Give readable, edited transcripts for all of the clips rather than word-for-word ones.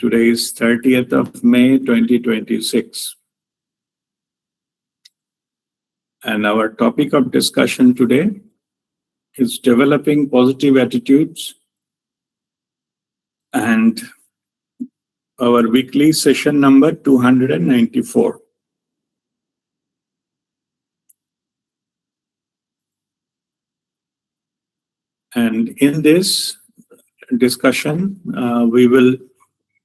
Today is 30th of May 2026. And our topic of discussion today is developing positive attitudes, and our weekly session number 294. And in this discussion, we will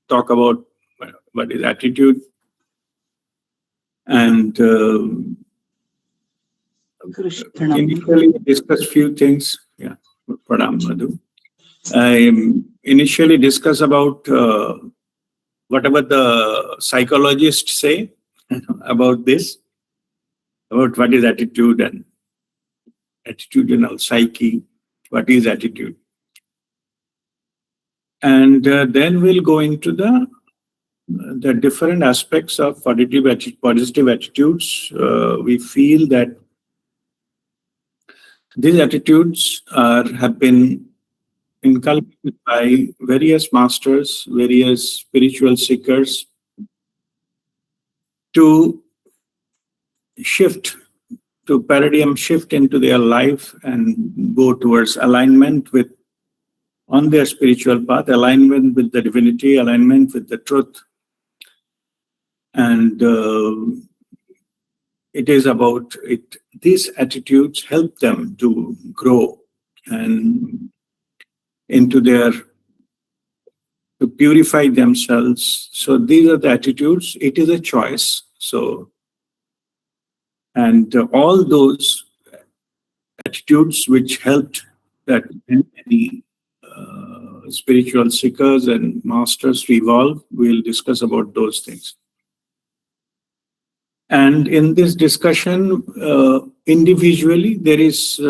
talk about what is attitude, and initially discuss few things. Yeah, Pradam Madhu. I initially discuss about whatever the psychologists say about this, about what is attitude and attitudinal psyche, what is attitude. And then we'll go into the different aspects of positive attitudes. We feel that these attitudes have been inculcated by various masters, various spiritual seekers, to paradigm shift into their life and go towards alignment with, on their spiritual path, alignment with the divinity, alignment with the truth. And it is about it. These attitudes help them to grow and to purify themselves. So these are the attitudes. It is a choice. So, and all those attitudes which helped that many spiritual seekers and masters to evolve, we'll discuss about those things. And in this discussion, individually, there is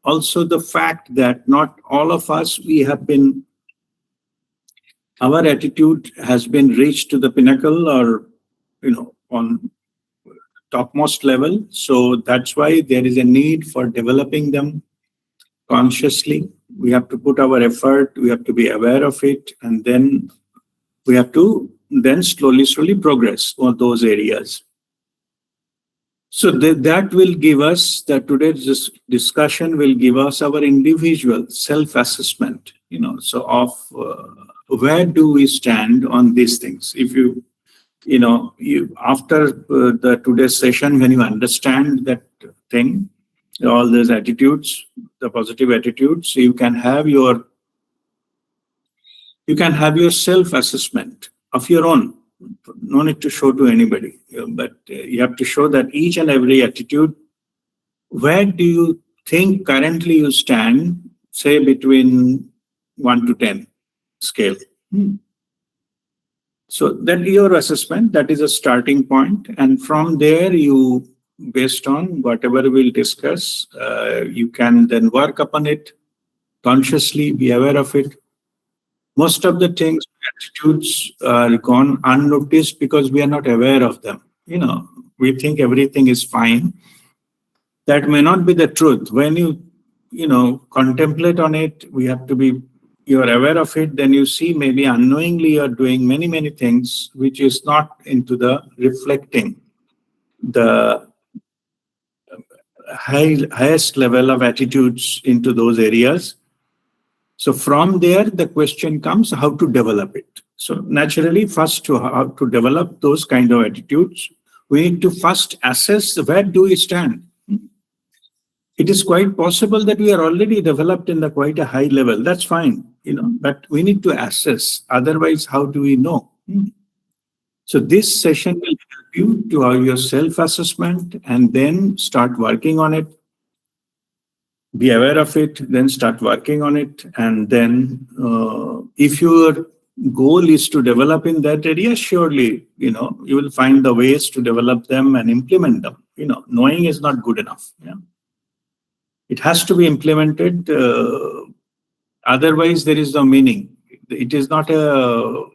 also the fact that not all of us, our attitude has been reached to the pinnacle or, on topmost level. So that's why there is a need for developing them consciously. We have to put our effort, we have to be aware of it, and then we have to slowly progress on those areas. So that will give us, today's discussion will give us our individual self-assessment, so of where do we stand on these things. If you after today's session, when you understand that thing, all those attitudes, the positive attitudes, you can have your self-assessment of your own. No need to show to anybody, but you have to show that each and every attitude, where do you think currently you stand, say between 1 to 10 scale. So that your assessment, that is a starting point. And from there, you, based on whatever we'll discuss, you can then work upon it consciously, be aware of it. Most of the things, attitudes are gone unnoticed because we are not aware of them. We think everything is fine. That may not be the truth. When you contemplate on it, you're aware of it, then you see maybe unknowingly you're doing many things which is not into the reflecting the highest level of attitudes into those areas. So from there, the question comes how to develop it. So naturally, first how to develop those kind of attitudes, we need to first assess where do we stand. It is quite possible that we are already developed in quite a high level. That's fine, but we need to assess. Otherwise, how do we know? So this session will help you to have your self-assessment and then start working on it. Be aware of it, then start working on it. And then if your goal is to develop in that area, surely, you will find the ways to develop them and implement them. Knowing is not good enough. Yeah. It has to be implemented. Otherwise, there is no meaning. It is not a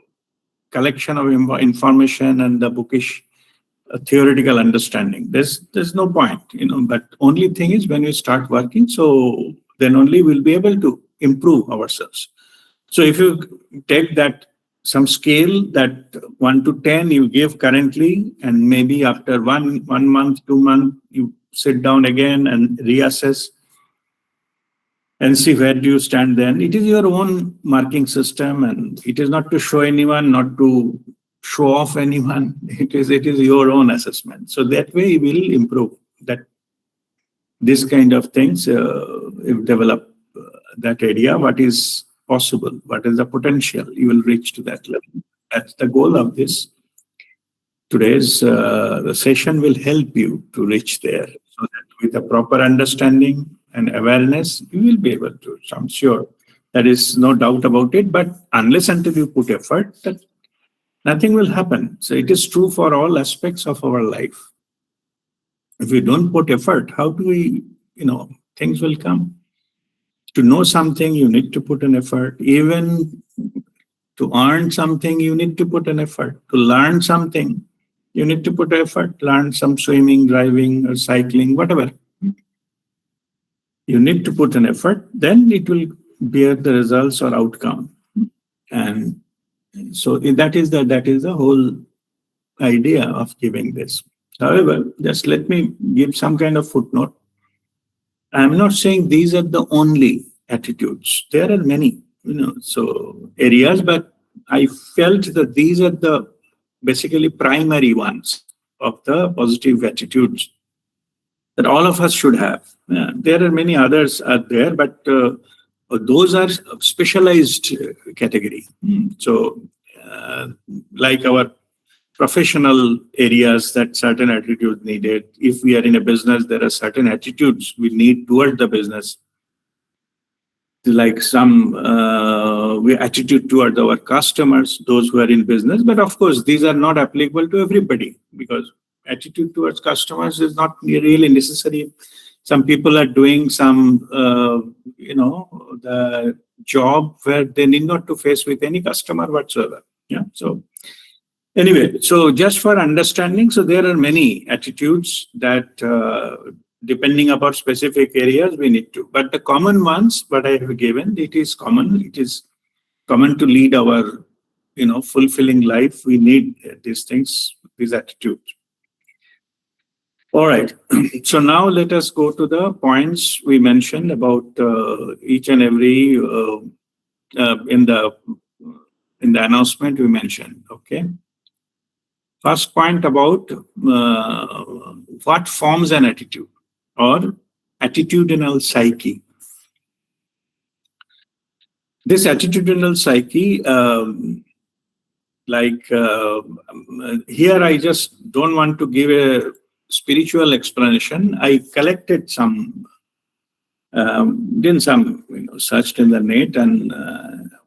collection of information and the bookish theoretical understanding. There's no point, but only thing is when we start working, so then only we'll be able to improve ourselves. So if you take that some scale that 1 to 10 you give currently, and maybe after one month, 2 months, you sit down again and reassess and see where do you stand then. It is your own marking system, and it is not to show anyone, not to show off anyone. It is your own assessment. So that way you will improve. That this kind of things develop that area. What is possible? What is the potential? You will reach to that level. That's the goal of this. Today's the session will help you to reach there, so that with a proper understanding and awareness, you will be able to. So I'm sure there is no doubt about it. But unless until you put effort, that nothing will happen. So it is true for all aspects of our life. If we don't put effort, how do we, things will come. To know something, you need to put an effort. Even to earn something, you need to put an effort. To learn something, you need to put effort. Learn some swimming, driving, or cycling, whatever. You need to put an effort, then it will bear the results or outcome. And so that is the whole idea of giving this. However, just let me give some kind of footnote. I'm not saying these are the only attitudes. There are many, so areas, but I felt that these are the basically primary ones of the positive attitudes that all of us should have. Yeah, there are many others out there, but those are specialized category. So, like our professional areas, that certain attitudes needed. If we are in a business, there are certain attitudes we need toward the business, like some attitude toward our customers, those who are in business. But of course, these are not applicable to everybody, because attitude towards customers is not really necessary. Some people are doing some, the job where they need not to face with any customer whatsoever. Yeah. So anyway, so just for understanding, so there are many attitudes that depending upon specific areas we need to. But the common ones, what I have given, it is common. It is common to lead our, fulfilling life. We need these things, these attitudes. All right. So now let us go to the points we mentioned about each and every in the announcement we mentioned. Okay. First point about what forms an attitude or attitudinal psyche. This attitudinal psyche, here I just don't want to give a spiritual explanation. I collected some, did some, searched in the net, and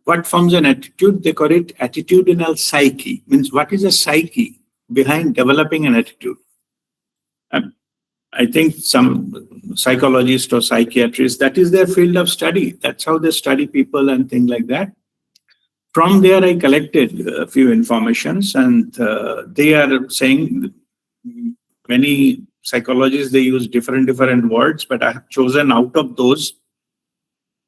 what forms an attitude? They call it attitudinal psyche. Means what is a psyche behind developing an attitude? I think some psychologists or psychiatrists, that is their field of study. That's how they study people and things like that. From there, I collected a few informations, and they are saying many psychologists, they use different words, but I have chosen out of those.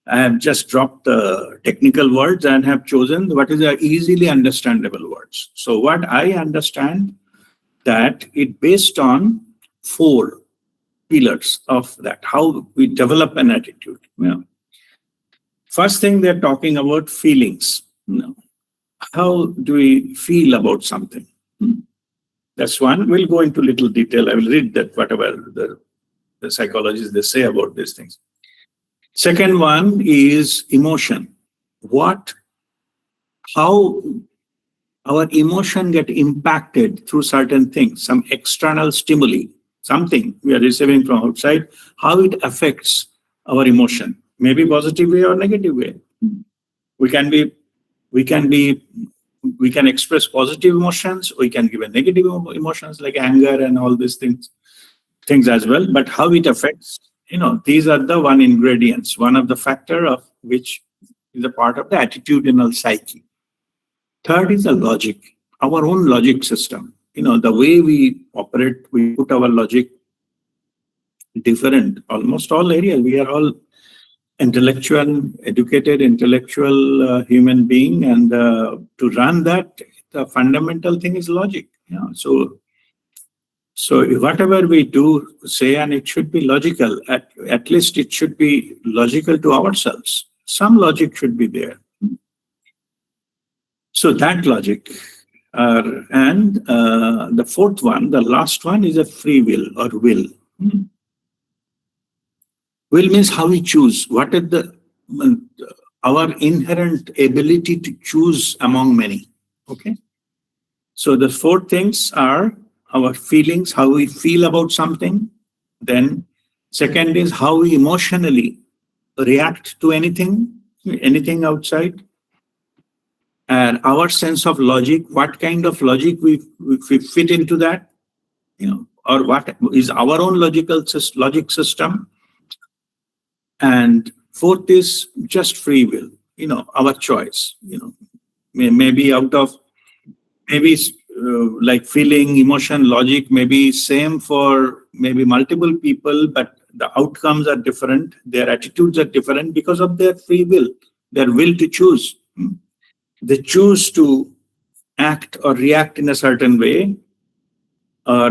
I have just dropped the technical words and have chosen what is the easily understandable words. So what I understand, that it based on 4 pillars of that, how we develop an attitude. First thing, they're talking about feelings. How do we feel about something? That's one. We'll go into little detail. I will read that, whatever the psychologists they say about these things. Second one is emotion. How our emotion get impacted through certain things, some external stimuli, something we are receiving from outside, how it affects our emotion, maybe positive way or negative way. We can express positive emotions, we can give a negative emotions like anger and all these things as well. But how it affects, these are the one ingredients, one of the factor of which is a part of the attitudinal psyche. Third is the logic, our own logic system. The way we operate, we put our logic different, almost all areas. We are all educated intellectual human being, and to run that, the fundamental thing is logic. So whatever we do, say, and it should be logical. At least it should be logical to ourselves. Some logic should be there. So that logic, and the fourth one, the last one, is a free will or will. Will means how we choose. What is our inherent ability to choose among many? Okay. So the four things are our feelings, how we feel about something. Then second is how we emotionally react to anything outside. And our sense of logic, what kind of logic we fit into that, or what is our own logic system. And fourth is just free will, our choice, maybe out of, like feeling, emotion, logic may be same for maybe multiple people, but the outcomes are different, their attitudes are different because of their free will, their will to choose. They choose to act or react in a certain way, or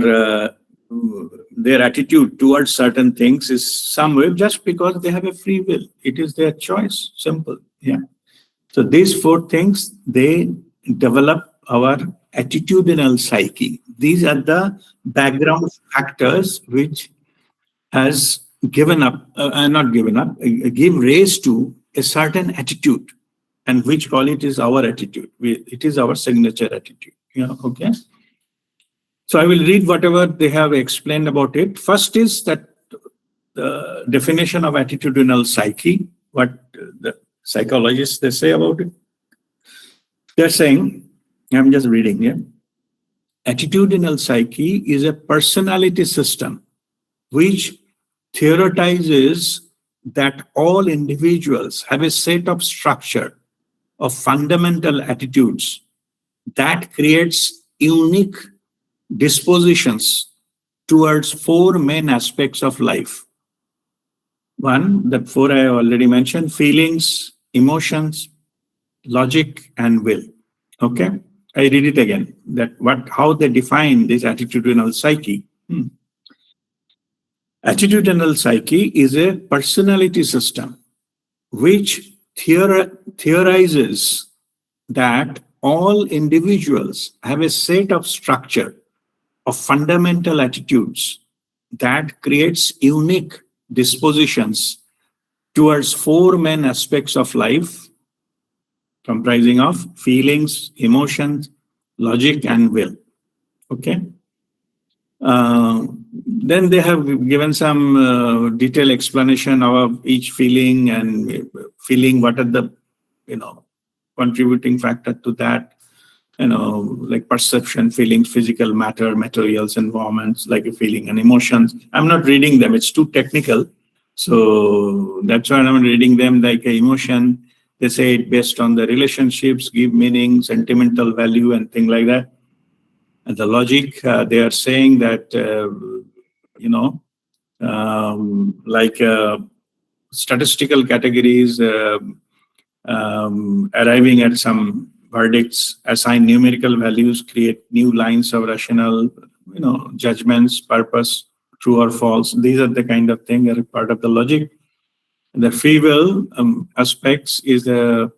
their attitude towards certain things is some way just because they have a free will. It is their choice, simple. So these four things, they develop our attitudinal psyche. These are the background factors which has given up, not given up, give rise to a certain attitude, and which call it is our attitude. It is our signature attitude. Okay. So I will read whatever they have explained about it. First is that the definition of attitudinal psyche, what the psychologists they say about it. They're saying, I'm just reading here. Attitudinal psyche is a personality system which theoretizes that all individuals have a set of structure of fundamental attitudes that creates unique dispositions towards four main aspects of life. One, the four I already mentioned: feelings, emotions, logic, and will. Okay, I read it again. How they define this attitudinal psyche. Attitudinal psyche is a personality system which theorizes that all individuals have a set of structure of fundamental attitudes that creates unique dispositions towards four main aspects of life, comprising of feelings, emotions, logic, and will. Okay. Then they have given some detailed explanation of each feeling and feeling, what are the contributing factor to that, like perception, feelings, physical matter, materials, environments, like a feeling, and emotions. I'm not reading them, it's too technical. So that's why I'm reading them. Like an emotion, they say it based on the relationships, give meaning, sentimental value, and things like that. And the logic, they are saying that, like statistical categories, arriving at some verdicts, assign numerical values, create new lines of rational, judgments, purpose, true or false. These are the kind of thing that are part of the logic. The free will aspects is it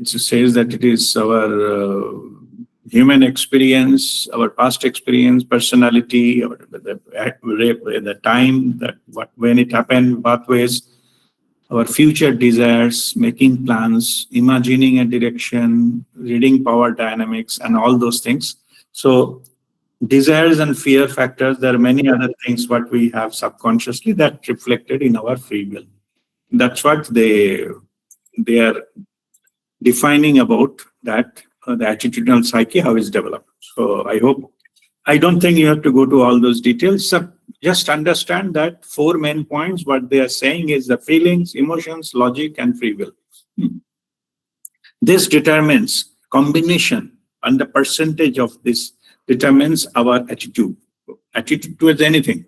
says that it is our human experience, our past experience, personality, or the time that when it happened, pathways, our future desires, making plans, imagining a direction, reading power dynamics, and all those things. So desires and fear factors, there are many other things what we have subconsciously that reflected in our free will. That's what they are defining about that, the attitudinal psyche, how it's developed. So I don't think you have to go to all those details. So just understand that four main points, what they are saying is the feelings, emotions, logic, and free will. This determines combination, and the percentage of this determines our attitude towards anything.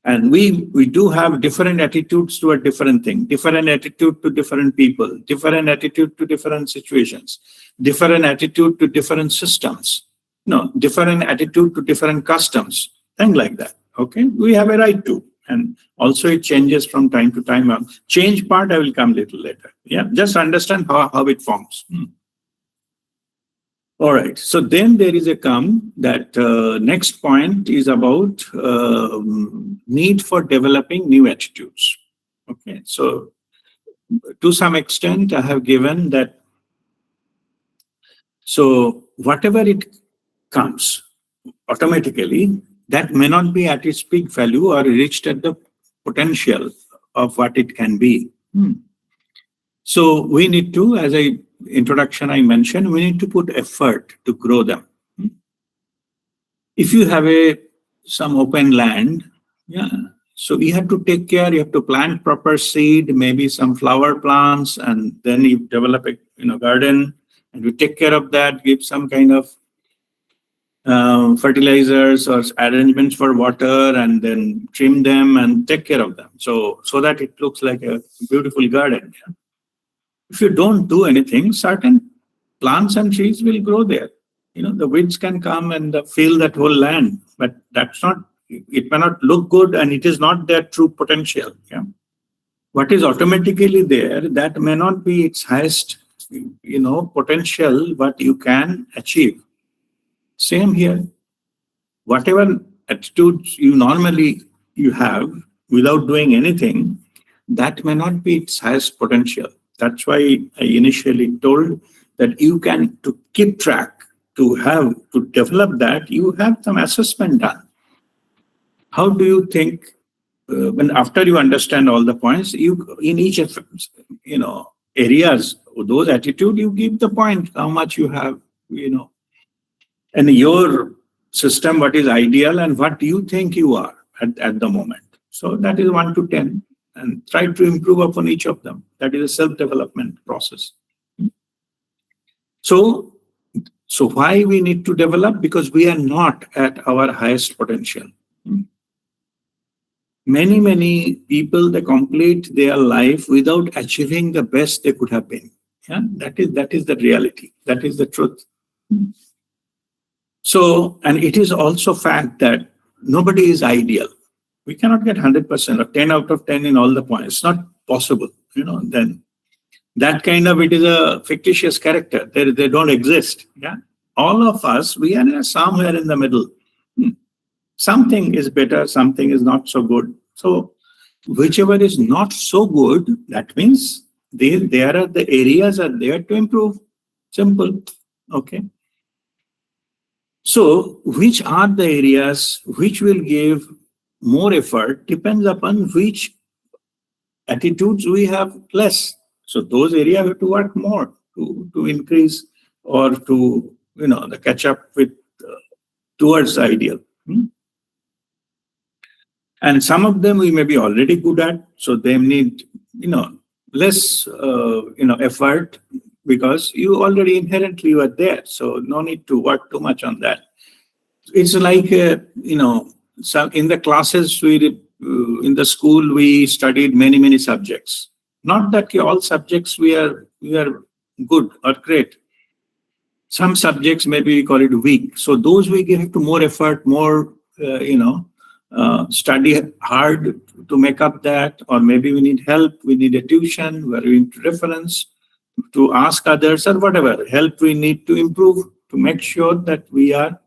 And we do have different attitudes toward different things, different attitude to different people, different attitude to different situations, different attitude to different systems, no, different attitude to different customs, things like that. Okay, we have a right to. And also it changes from time to time. Change part I will come little later. Yeah, just understand how it forms. All right. So then there is a that next point is about need for developing new attitudes. Okay. So to some extent, I have given that. So whatever it comes automatically, that may not be at its peak value or reached at the potential of what it can be. So we need to, as introduction I mentioned, we need to put effort to grow them. If you have some open land, so you have to take care, you have to plant proper seed, maybe some flower plants, and then you develop a garden, and you take care of that, give some kind of fertilizers or arrangements for water, and then trim them and take care of them. So that it looks like a beautiful garden. Yeah? If you don't do anything, certain plants and trees will grow there. The winds can come and fill that whole land, but it may not look good, and it is not their true potential. Yeah? What is automatically there, that may not be its highest, potential, what you can achieve. Same here. Whatever attitudes you normally have without doing anything, that may not be its highest potential. That's why I initially told that you can, to keep track, to develop that, you have some assessment done. How do you think, when after you understand all the points, you in each of areas, those attitude, you give the point, how much you have, and your system, what is ideal and what you think you are at the moment. So that is 1 to 10, and try to improve upon each of them. That is a self-development process. So why we need to develop? Because we are not at our highest potential. Many people, they complete their life without achieving the best they could have been. Yeah? That is the reality. That is the truth. So, and it is also fact that nobody is ideal. We cannot get 100% or 10 out of 10 in all the points. It's not possible. Then that kind of, it is a fictitious character. They don't exist. Yeah, all of us, we are somewhere in the middle. Something is better, something is not so good. So whichever is not so good, that means there are the areas are there to improve. Simple. Okay. So which are the areas which will give more effort depends upon which attitudes we have less. So those areas have to work more to increase or to the catch up with towards the ideal. And some of them we may be already good at, so they need less effort, because you already inherently were there. So no need to work too much on that. It's like some in the classes in the school we studied many subjects. Not that all subjects we are good or great. Some subjects maybe we call it weak. So those we give to more effort, more study hard to make up that, or maybe we need help, we need a tuition, where we need reference to ask others, or whatever help we need to improve to make sure that we are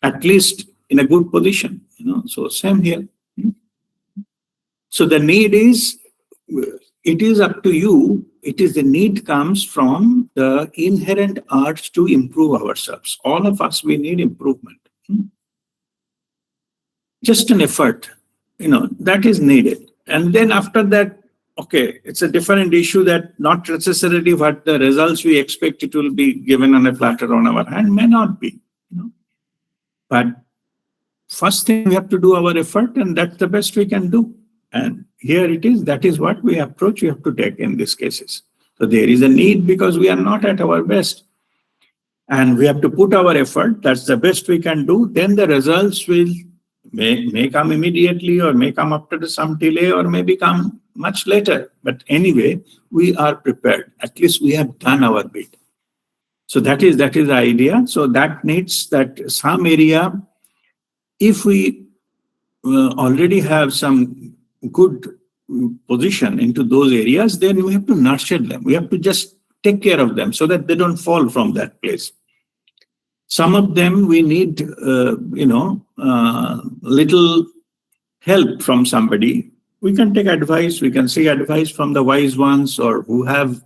at least in a good position. So same here. So the need is, it is up to you. It is the need comes from the inherent urge to improve ourselves. All of us, we need improvement. Just an effort, that is needed. And then after that, okay, it's a different issue, that not necessarily what the results we expect it will be given on a platter on our hand, may not be. But first thing, we have to do our effort, and that's the best we can do. And here it is, that is what we approach, we have to take in these cases. So there is a need because we are not at our best. And we have to put our effort, that's the best we can do. Then the results will May come immediately, or may come after some delay, or may come much later. But anyway, we are prepared. At least we have done our bit. So that is the idea. So that needs that some area. If we already have some good position into those areas, then we have to nurture them. We have to just take care of them so that they don't fall from that place. Some of them we need, little help from somebody. We can take advice. We can seek advice from the wise ones, or who have,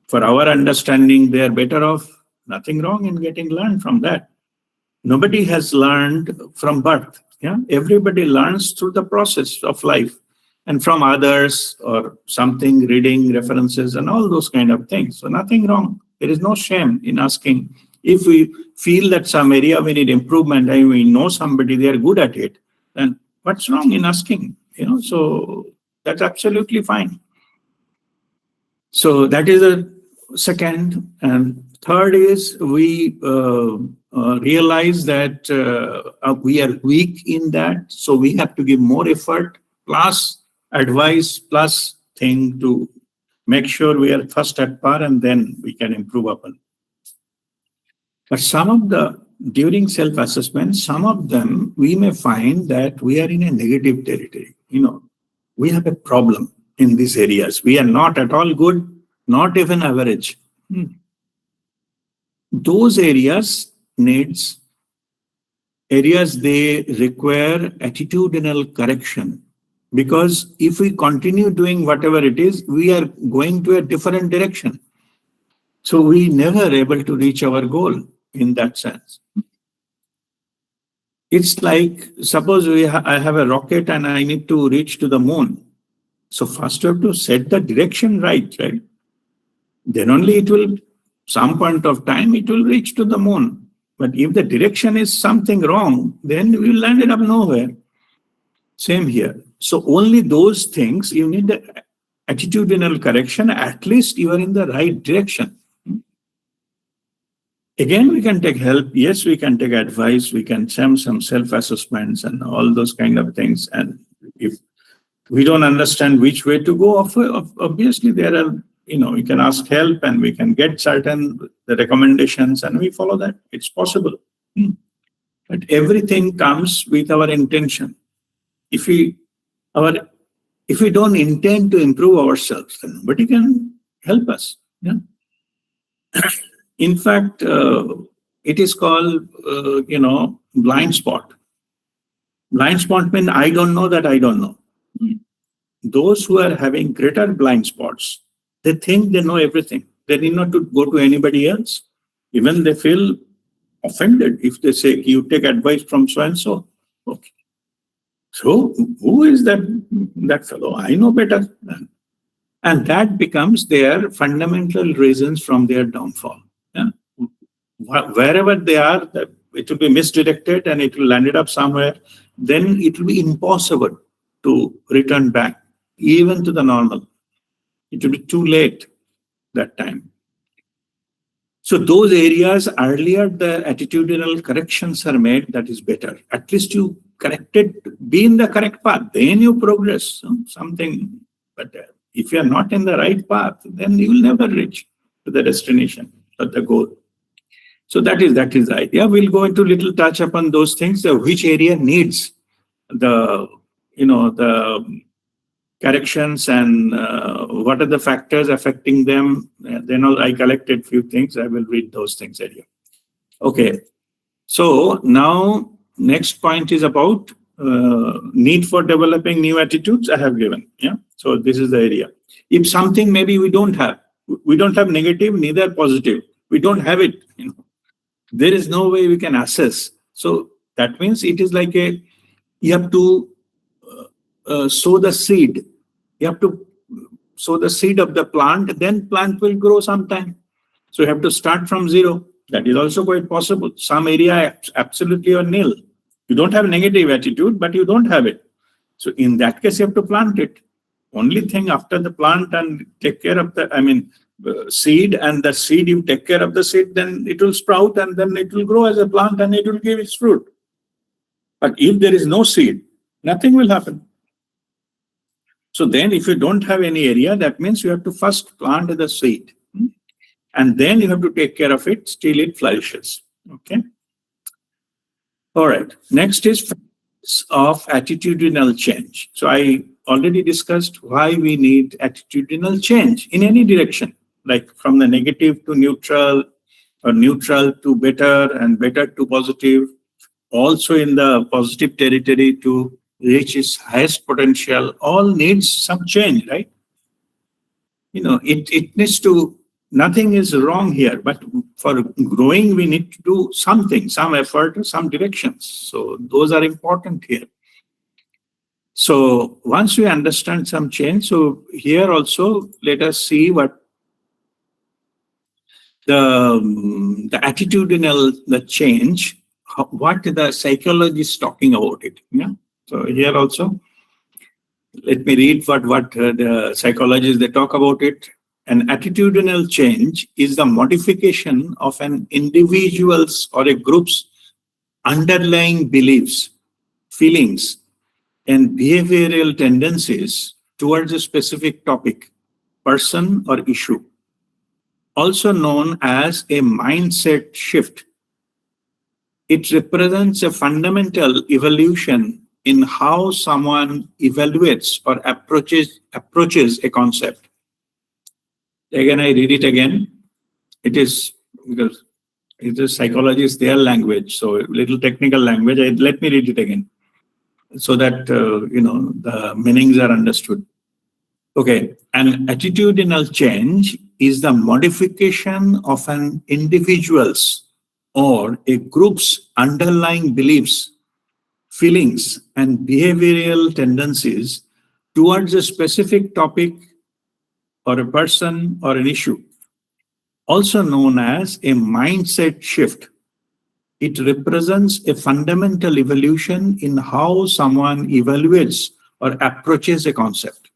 for our understanding, they are better off. Nothing wrong in getting learned from that. Nobody has learned from birth. Yeah, everybody learns through the process of life, and from others or something, reading references and all those kind of things. So nothing wrong. There is no shame in asking. If we feel that some area we need improvement and we know somebody, they are good at it, then what's wrong in asking? So that's absolutely fine. So that is the second. And third is we realize that we are weak in that. So we have to give more effort, plus advice, plus thing to make sure we are first at par, and then we can improve upon. But during self-assessment, some of them, we may find that we are in a negative territory. We have a problem in these areas. We are not at all good, not even average. Those areas they require attitudinal correction. Because if we continue doing whatever it is, we are going to a different direction. So we never able to reach our goal in that sense. It's like, suppose I have a rocket and I need to reach to the moon. So first you have to set the direction right? Then only it will, some point of time, it will reach to the moon. But if the direction is something wrong, then we will land it up nowhere. Same here. So only those things, you need the attitudinal correction, at least you are in the right direction. Again, we can take help. Yes, we can take advice. We can send some self-assessments and all those kind of things. And if we don't understand which way to go, obviously there are, we can ask help and we can get certain the recommendations and we follow that. It's possible. But everything comes with our intention. If we don't intend to improve ourselves, then nobody can help us. Yeah. In fact, it is called, blind spot. Blind spot means I don't know that I don't know. Those who are having greater blind spots, they think they know everything. They need not to go to anybody else. Even they feel offended if they say, you take advice from so-and-so. Okay. So who is that fellow? I know better. And that becomes their fundamental reasons from their downfall. Yeah? Wherever they are, it will be misdirected and it will land it up somewhere. Then it will be impossible to return back, even to the normal. It will be too late that time. So those areas, earlier the attitudinal corrections are made, that is better. At least you be in the correct path, then you progress something. But if you are not in the right path, then you will never reach to the destination or the goal. So that is the idea. We'll go into little touch upon those things, which area needs the corrections and what are the factors affecting them. Then I collected few things. I will read those things earlier. Okay. So now next point is about need for developing new attitudes. I have given. Yeah. So this is the area. If something maybe we don't have negative, neither positive. We don't have it. There is no way we can assess. So that means it is like you have to sow the seed. You have to sow the seed of the plant, then plant will grow sometime. So you have to start from zero. That is also quite possible. Some area absolutely or nil. You don't have a negative attitude, but you don't have it. So in that case, you have to plant it. Only thing after the plant and take care of seed, and the seed, you take care of the seed, then it will sprout and then it will grow as a plant and it will give its fruit. But if there is no seed, nothing will happen. So then if you don't have any area, that means you have to first plant the seed. And then you have to take care of it till it flourishes. Okay. All right. Next is factors of attitudinal change. So I already discussed why we need attitudinal change in any direction, like from the negative to neutral, or neutral to better, and better to positive. Also in the positive territory to reach its highest potential, all needs some change, right? It needs to, nothing is wrong here, but for growing, we need to do something, some effort, some directions. So those are important here. So once we understand some change, so here also, let us see what the attitudinal, the change, what the psychology is talking about it. Yeah. So here also, let me read what the psychologists, they talk about it. An attitudinal change is the modification of an individual's or a group's underlying beliefs, feelings, and behavioral tendencies towards a specific topic, person, or issue, also known as a mindset shift. It represents a fundamental evolution in how someone evaluates or approaches a concept. Again, I read it again. It is because it is psychology is their language, so a little technical language. Let me read it again, so that the meanings are understood. Okay, an attitudinal change is the modification of an individual's or a group's underlying beliefs, feelings, and behavioral tendencies towards a specific topic or a person or an issue, also known as a mindset shift. It represents a fundamental evolution in how someone evaluates or approaches a concept.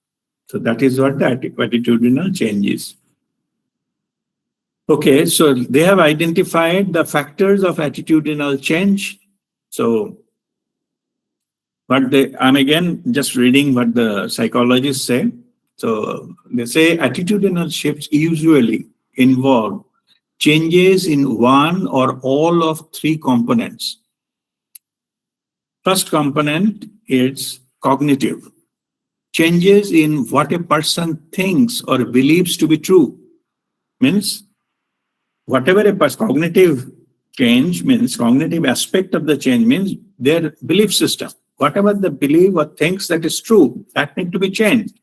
So that is what the attitudinal change is. Okay, so they have identified the factors of attitudinal change. So I'm again just reading what the psychologists say. So they say attitudinal shifts usually involve changes in one or all of three components. First component is cognitive. Changes in what a person thinks or believes to be true. Means whatever a cognitive change means, cognitive aspect of the change means their belief system. Whatever the belief or thinks that is true, that need to be changed.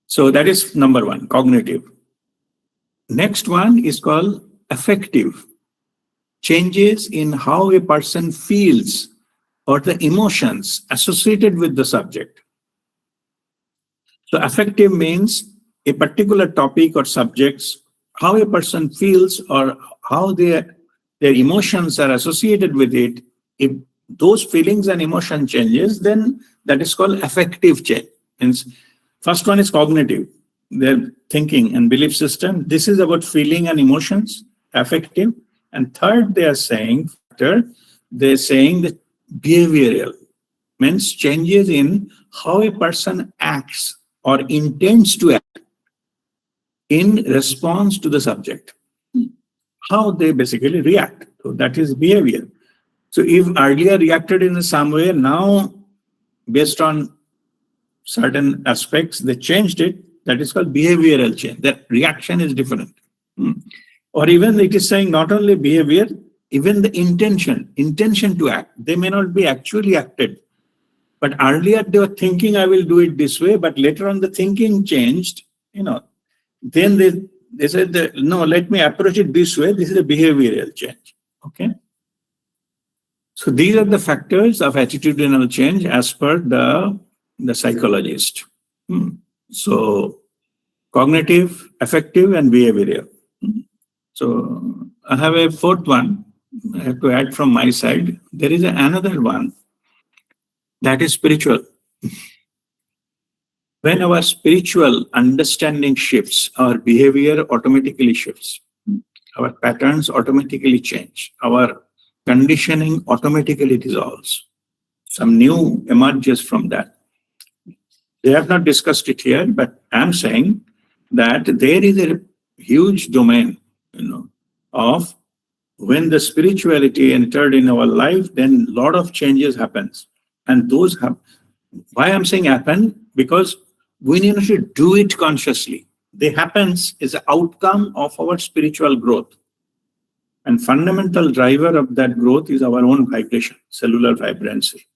So that is number one, cognitive. Next one is called affective. Changes in how a person feels or the emotions associated with the subject. So affective means a particular topic or subjects, how a person feels or how their emotions are associated with it. If those feelings and emotion changes, then that is called affective change. Means first one is cognitive, their thinking and belief system. This is about feeling and emotions, affective. And third, they're saying that behavioral means changes in how a person acts or intends to act in response to the subject, how they basically react. So that is behavior. So if earlier reacted in some way, now based on certain aspects, they changed it. That is called behavioral change. That reaction is different. Or even it is saying not only behavior, even the intention to act. They may not be actually acted. But earlier they were thinking, I will do it this way, but later on the thinking changed, then they said, no, let me approach it this way. This is a behavioral change. Okay. So these are the factors of attitudinal change as per the psychologist. So cognitive, affective, and behavioral. So I have a fourth one I have to add from my side. There is another one that is spiritual. When our spiritual understanding shifts, our behavior automatically shifts. Our patterns automatically change. Our conditioning automatically dissolves. Some new emerges from that. They have not discussed it here, but I'm saying that there is a huge domain, of when the spirituality entered in our life, then a lot of changes happens. And those have, why I'm saying happen, because we need to do it consciously. They happens is an outcome of our spiritual growth. And fundamental driver of that growth is our own vibration, cellular vibrancy,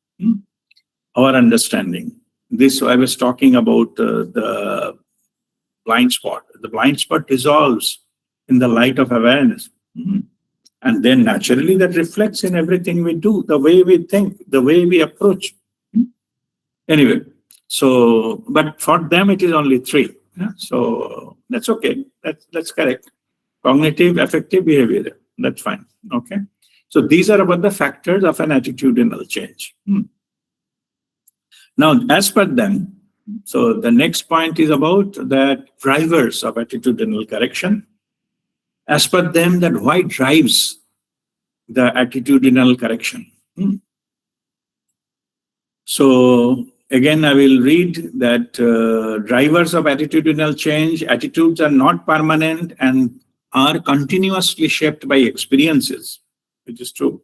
our understanding. This, I was talking about the blind spot. The blind spot dissolves in the light of awareness. And then naturally that reflects in everything we do, the way we think, the way we approach. Anyway, so, but for them it is only 3. So that's okay. That's correct. Cognitive, affective, behavioral. That's fine. Okay. So these are about the factors of an attitudinal change. Now, as per them, so the next point is about the drivers of attitudinal correction. As per them, that why drives the attitudinal correction. So again, I will read that drivers of attitudinal change, attitudes are not permanent and are continuously shaped by experiences, which is true.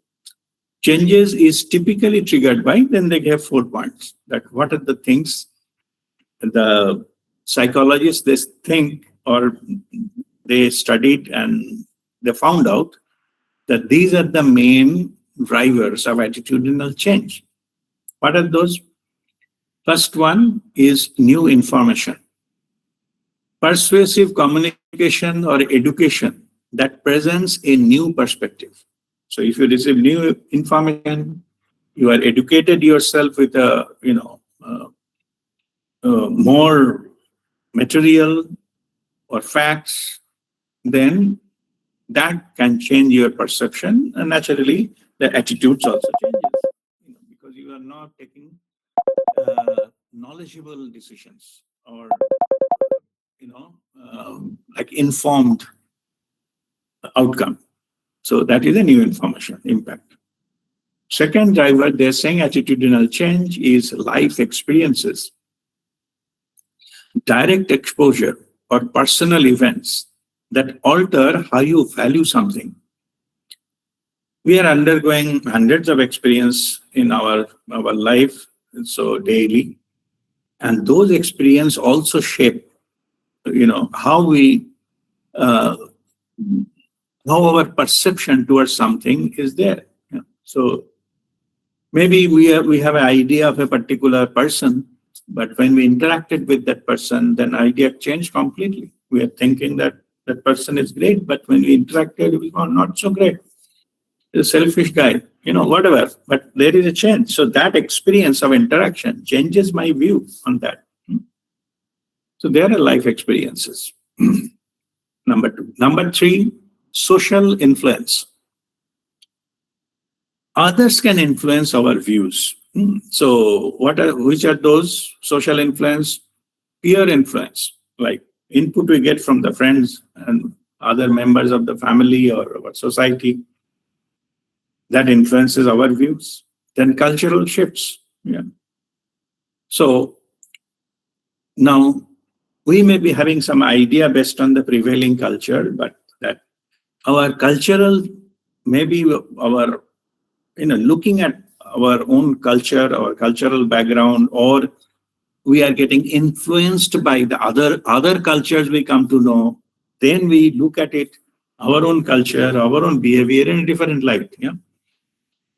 Changes is typically triggered by, then they have 4 points, that what are the things the psychologists they think, or they studied and they found out that these are the main drivers of attitudinal change. What are those? First one is new information. Persuasive communication or education that presents a new perspective. So if you receive new information, you are educated yourself with more material or facts, then that can change your perception, and naturally the attitudes also changes, because you are not taking knowledgeable decisions or like informed outcome. So that is a new information impact. Second driver, they're saying attitudinal change is life experiences, direct exposure or personal events that alter how you value something. We are undergoing hundreds of experience in our life, so daily, and those experiences also shape, how we, how our perception towards something is there. So maybe we have an idea of a particular person, but when we interacted with that person, then idea changed completely. We are thinking that that person is great, but when we interacted, we were not so great. A selfish guy, whatever, but there is a change. So that experience of interaction changes my view on that. So there are life experiences. Number 2. Number 3, social influence. Others can influence our views. So which are those social influence? Peer influence, like input we get from the friends and other members of the family or our society. That influences our views. Then cultural shifts. So now we may be having some idea based on the prevailing culture, but that our cultural, maybe our, looking at our own culture, our cultural background, or we are getting influenced by the other cultures we come to know, then we look at it, our own culture, our own behavior in a different light.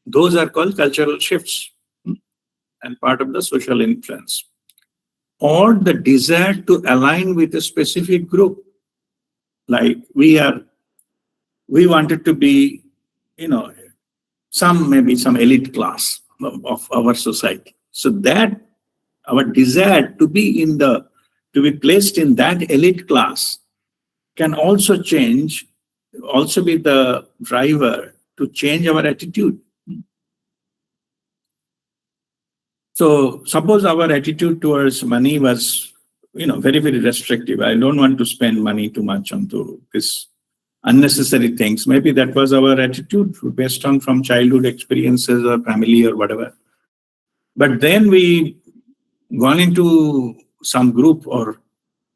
Those are called cultural shifts and part of the social influence. Or the desire to align with a specific group. Like we wanted to be, maybe some elite class of our society. So that our desire to be placed in that elite class can also be the driver to change our attitude. So suppose our attitude towards money was, very, very restrictive. I don't want to spend money too much onto this unnecessary things. Maybe that was our attitude based on from childhood experiences or family or whatever. But then we gone into some group, or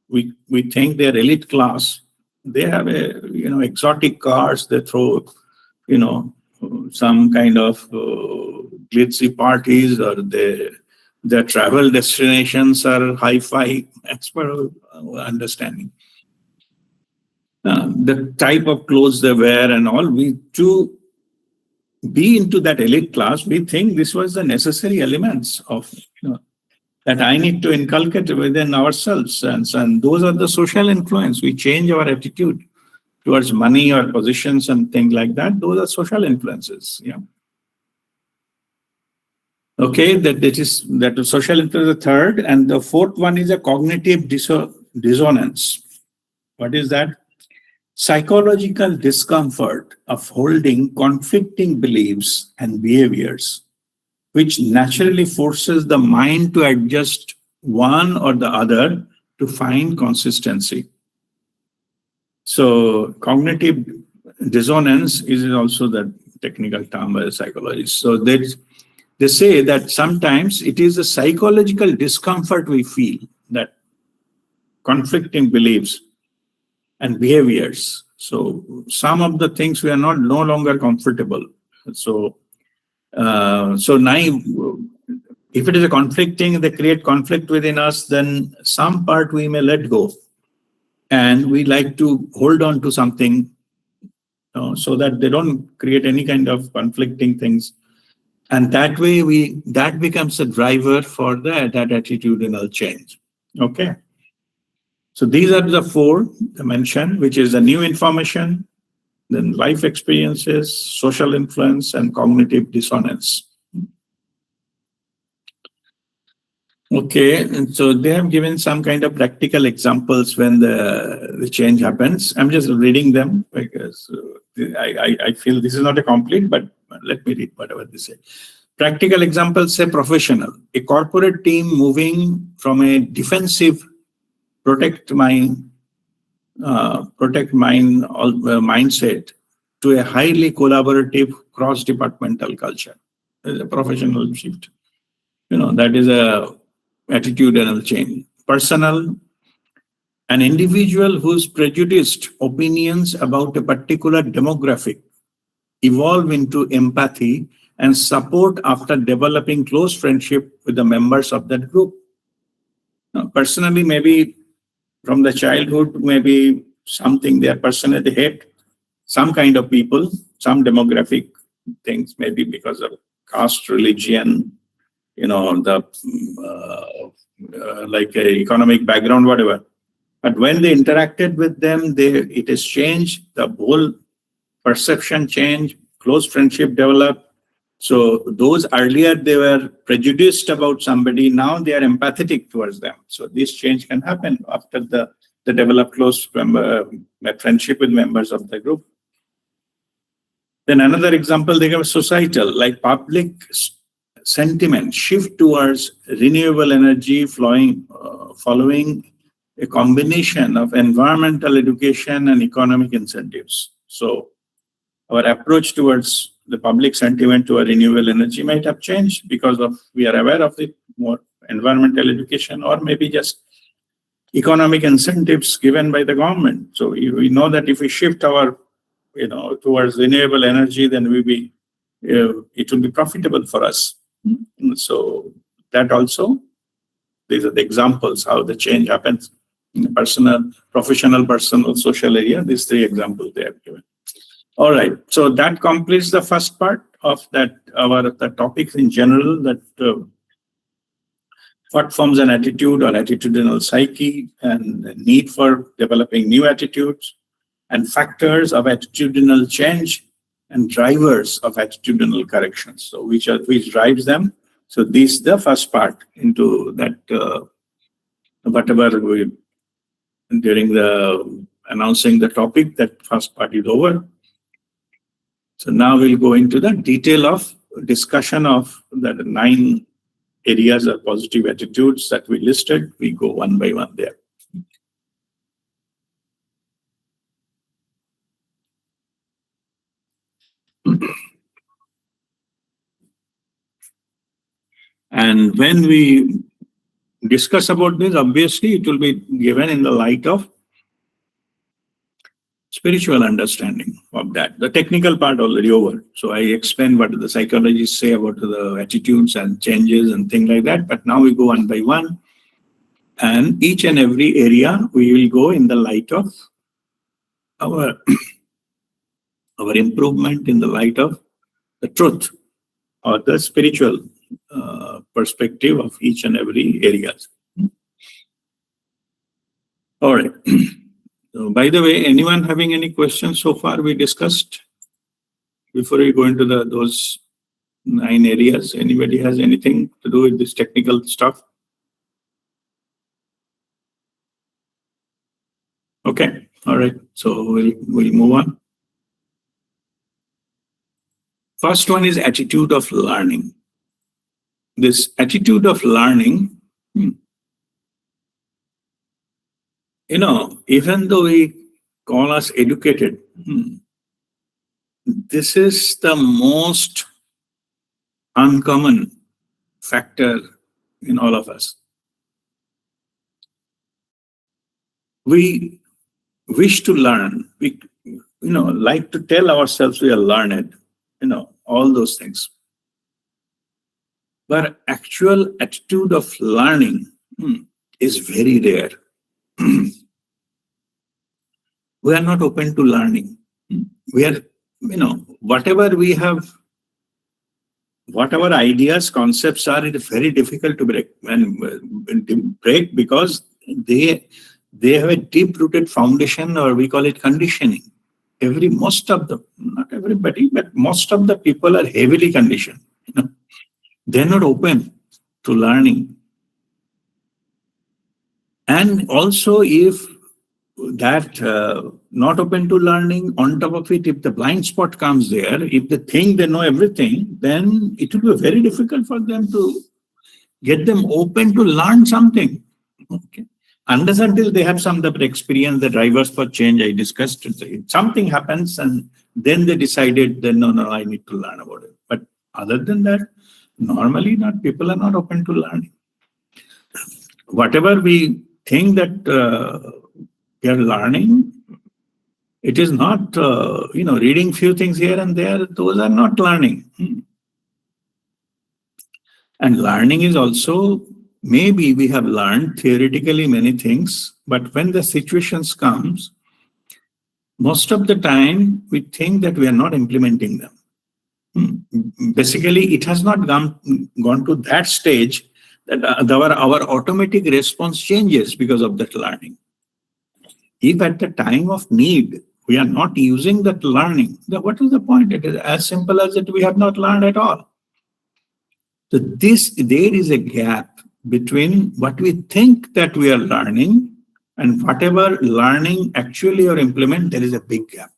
we think they're elite class. They have exotic cars. They throw some kind of glitzy parties, or their travel destinations are hi-fi, as per our understanding. The type of clothes they wear and all, to be into that elite class, we think this was the necessary elements of that I need to inculcate within ourselves. And those are the social influence. We change our attitude towards money or positions and things like that. Those are social influences. Yeah. Okay, that the social influence is the third, and the fourth one is a cognitive dissonance. What is that? Psychological discomfort of holding conflicting beliefs and behaviors, which naturally forces the mind to adjust one or the other to find consistency. So cognitive dissonance is also the technical term by the psychologists. So they say that sometimes it is a psychological discomfort we feel, that conflicting beliefs and behaviors. So some of the things we are no longer comfortable. So now, if it is a conflicting, they create conflict within us, then some part we may let go, and we like to hold on to something, so that they don't create any kind of conflicting things, and that way that becomes a driver for that attitudinal change. Okay. So these are the four dimensions, which is the new information, then life experiences, social influence, and cognitive dissonance. Okay, and so they have given some kind of practical examples when the change happens. I'm just reading them because I feel this is not a complete, but let me read whatever they say. Practical examples say professional. A corporate team moving from a defensive protect mine mindset to a highly collaborative cross-departmental culture. There's a professional shift. That is a attitudinal change. Personal, an individual whose prejudiced opinions about a particular demographic evolve into empathy and support after developing close friendship with the members of that group. Personally, maybe from the childhood, maybe something they personally hate, some kind of people, some demographic things, maybe because of caste, religion, like a economic background, whatever. But when they interacted with them, it has changed, the whole perception changed, close friendship developed. So those earlier they were prejudiced about somebody, now they are empathetic towards them. So this change can happen after the develop close friendship with members of the group. Then another example they give societal, like public sentiment shift towards renewable energy following a combination of environmental education and economic incentives. So our approach towards the public sentiment to renewable energy might have changed because of we are aware of the more environmental education, or maybe just economic incentives given by the government. So we know that if we shift our towards renewable energy, then it will be profitable for us. So that also, these are the examples how the change happens in the personal, professional, personal, social area. These three examples they have given. All right, so that completes the first part of that, the topics in general, that what forms an attitude or attitudinal psyche, and the need for developing new attitudes, and factors of attitudinal change, and drivers of attitudinal corrections. So which drives them. So this is the first part into that, whatever we, during the announcing the topic, that first part is over. So now we'll go into the detail of discussion of the 9 areas of positive attitudes that we listed. We go one by one there. And when we discuss about this, obviously it will be given in the light of spiritual understanding of that. The technical part already over. So I explained what the psychologists say about the attitudes and changes and things like that. But now we go one by one. And each and every area we will go in the light of our, our improvement, in the light of the truth or the spiritual perspective of each and every area. All right. So, by the way, anyone having any questions so far we discussed before we go into those 9 areas? Anybody has anything to do with this technical stuff? Okay. All right. So we'll move on. First one is attitude of learning. This attitude of learning, even though we call us educated, this is the most uncommon factor in all of us. We wish to learn. We, like to tell ourselves we are learned, all those things. But actual attitude of learning is very rare. We are not open to learning. We are, whatever we have, whatever ideas, concepts are, it is very difficult to break. And break because they have a deep-rooted foundation, or we call it conditioning. Most of the, not everybody, but most of the people are heavily conditioned. They're not open to learning. And also, if that not open to learning, on top of it, if the blind spot comes there, if they think they know everything, then it will be very difficult for them to get them open to learn something. Okay. Unless until they have some of the experience, the drivers for change I discussed, something happens and then they decided that no, I need to learn about it. But other than that, normally people are not open to learning. Whatever we think that we are learning, it is not, reading few things here and there, those are not learning. And learning is also, maybe we have learned theoretically many things, but when the situations comes, most of the time we think that we are not implementing them. Basically, it has not gone to that stage that our automatic response changes because of that learning. If at the time of need, we are not using that learning, then what is the point? It is as simple as that we have not learned at all. So there is a gap between what we think that we are learning and whatever learning actually or implement, there is a big gap.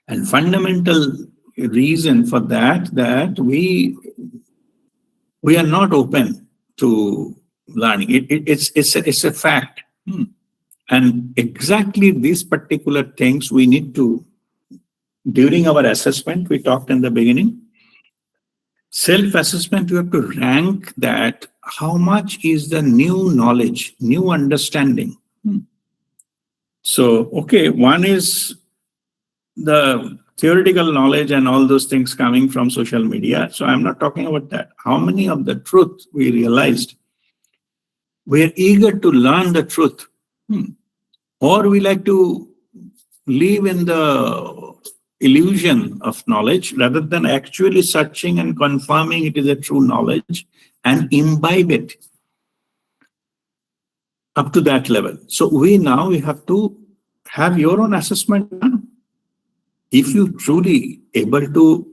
And fundamental reason for that we are not open to learning. It's a fact. And exactly these particular things we need to, during our assessment, we talked in the beginning, self-assessment, you have to rank that, how much is the new knowledge, new understanding. So, okay, one is the theoretical knowledge and all those things coming from social media. So I'm not talking about that. How many of the truth we realized? We're eager to learn the truth. Or we like to live in the illusion of knowledge rather than actually searching and confirming it is a true knowledge and imbibe it up to that level. So we have to have your own assessment done. If you truly able to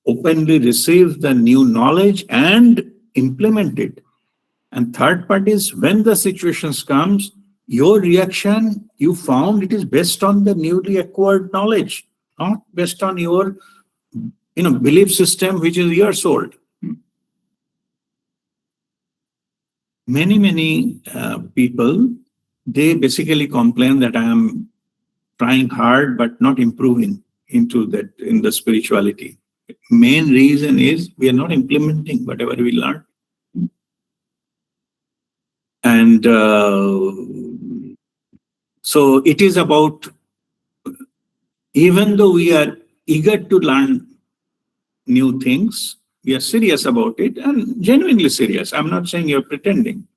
openly receive the new knowledge and implement it. And third part is, when the situations comes, your reaction, you found it is based on the newly acquired knowledge, not based on your belief system, which is years old. Many people, they basically complain that I am trying hard but not improving. into that in the spirituality. Main reason is we are not implementing whatever we learn. And so it is about, even though we are eager to learn new things, we are serious about it and genuinely serious. I'm not saying you're pretending.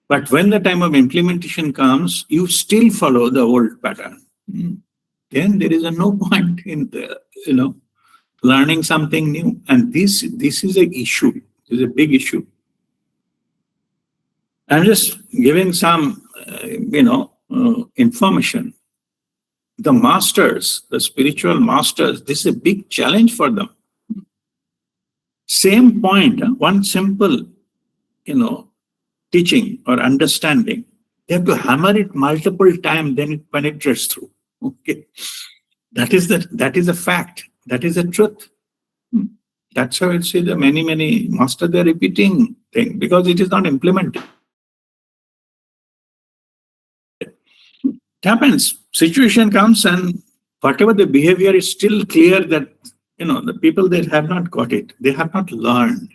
But when the time of implementation comes, you still follow the old pattern. Then there is no point in learning something new. And this is an issue. This is a big issue. I'm just giving some, information. The masters, the spiritual masters, this is a big challenge for them. Same point, one simple, teaching or understanding, they have to hammer it multiple times, then it penetrates through. Okay, that is a fact. That is the truth. That's how I see the many masters, they're repeating things because it is not implemented. It happens. Situation comes and whatever the behavior is still clear that, the people that have not got it, they have not learned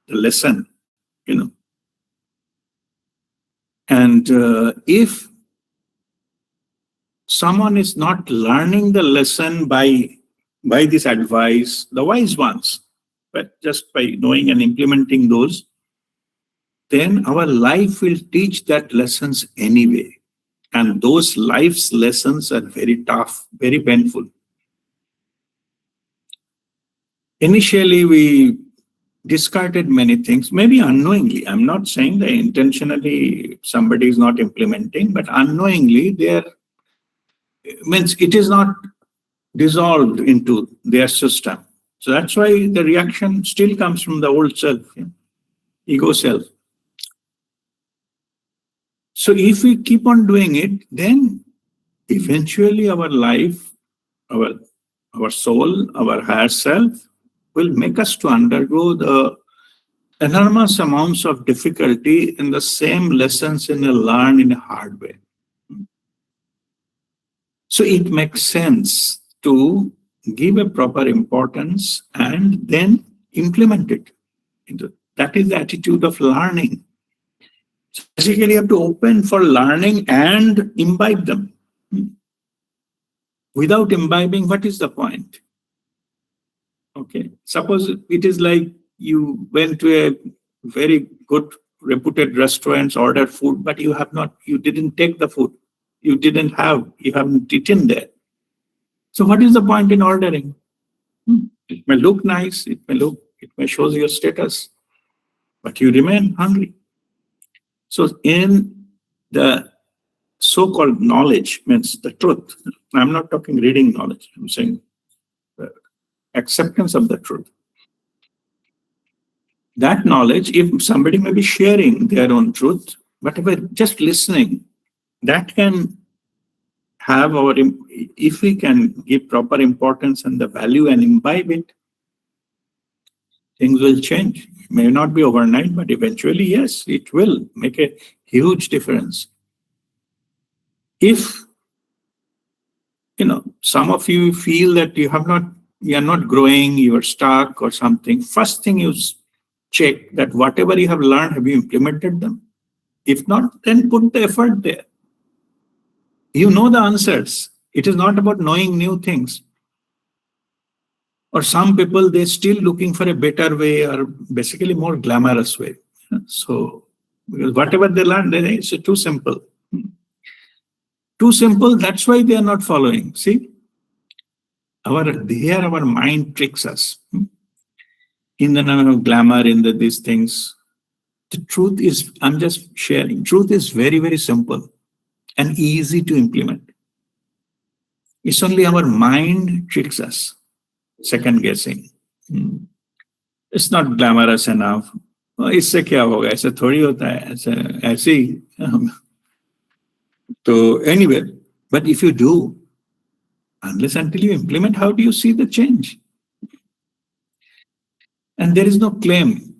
the lesson, And if someone is not learning the lesson by this advice, the wise ones, but just by knowing and implementing those, then our life will teach that lessons anyway. And those life's lessons are very tough, very painful. Initially, we discarded many things, maybe unknowingly. I'm not saying that intentionally somebody is not implementing, but unknowingly means it is not dissolved into their system. So that's why the reaction still comes from the old self, ego self. So if we keep on doing it, then eventually our life, our soul, our higher self will make us to undergo the enormous amounts of difficulty in the same lessons learn in a hard way. So it makes sense to give a proper importance and then implement it. That is the attitude of learning. So basically, you have to open for learning and imbibe them. Without imbibing, what is the point? Okay, suppose it is like you went to a very good reputed restaurant, ordered food, but you didn't take the food. You haven't eaten there. So what is the point in ordering? It may look nice, it may show your status, but you remain hungry. So in the so-called knowledge, means the truth. I'm not talking reading knowledge. I'm saying the acceptance of the truth. That knowledge, if somebody may be sharing their own truth, but if we're just listening, that can have if we can give proper importance and the value and imbibe it, things will change. It may not be overnight, but eventually, yes, it will make a huge difference. If, some of you feel that you are not growing, you are stuck or something, first thing you check that whatever you have learned, have you implemented them? If not, then put the effort there. You know the answers. It is not about knowing new things. Or some people, they're still looking for a better way or basically more glamorous way. So, because whatever they learn, it's too simple. Too simple, that's why they are not following. See? Our mind tricks us. In the name of glamour, these things. The truth is, I'm just sharing, truth is very, very simple and easy to implement. It's only our mind tricks us, second guessing. It's not glamorous enough. इससे क्या होगा? ऐसा थोड़ी होता है. ऐसे ही. So anyway, but if you do, unless until you implement, how do you see the change? And there is no claim.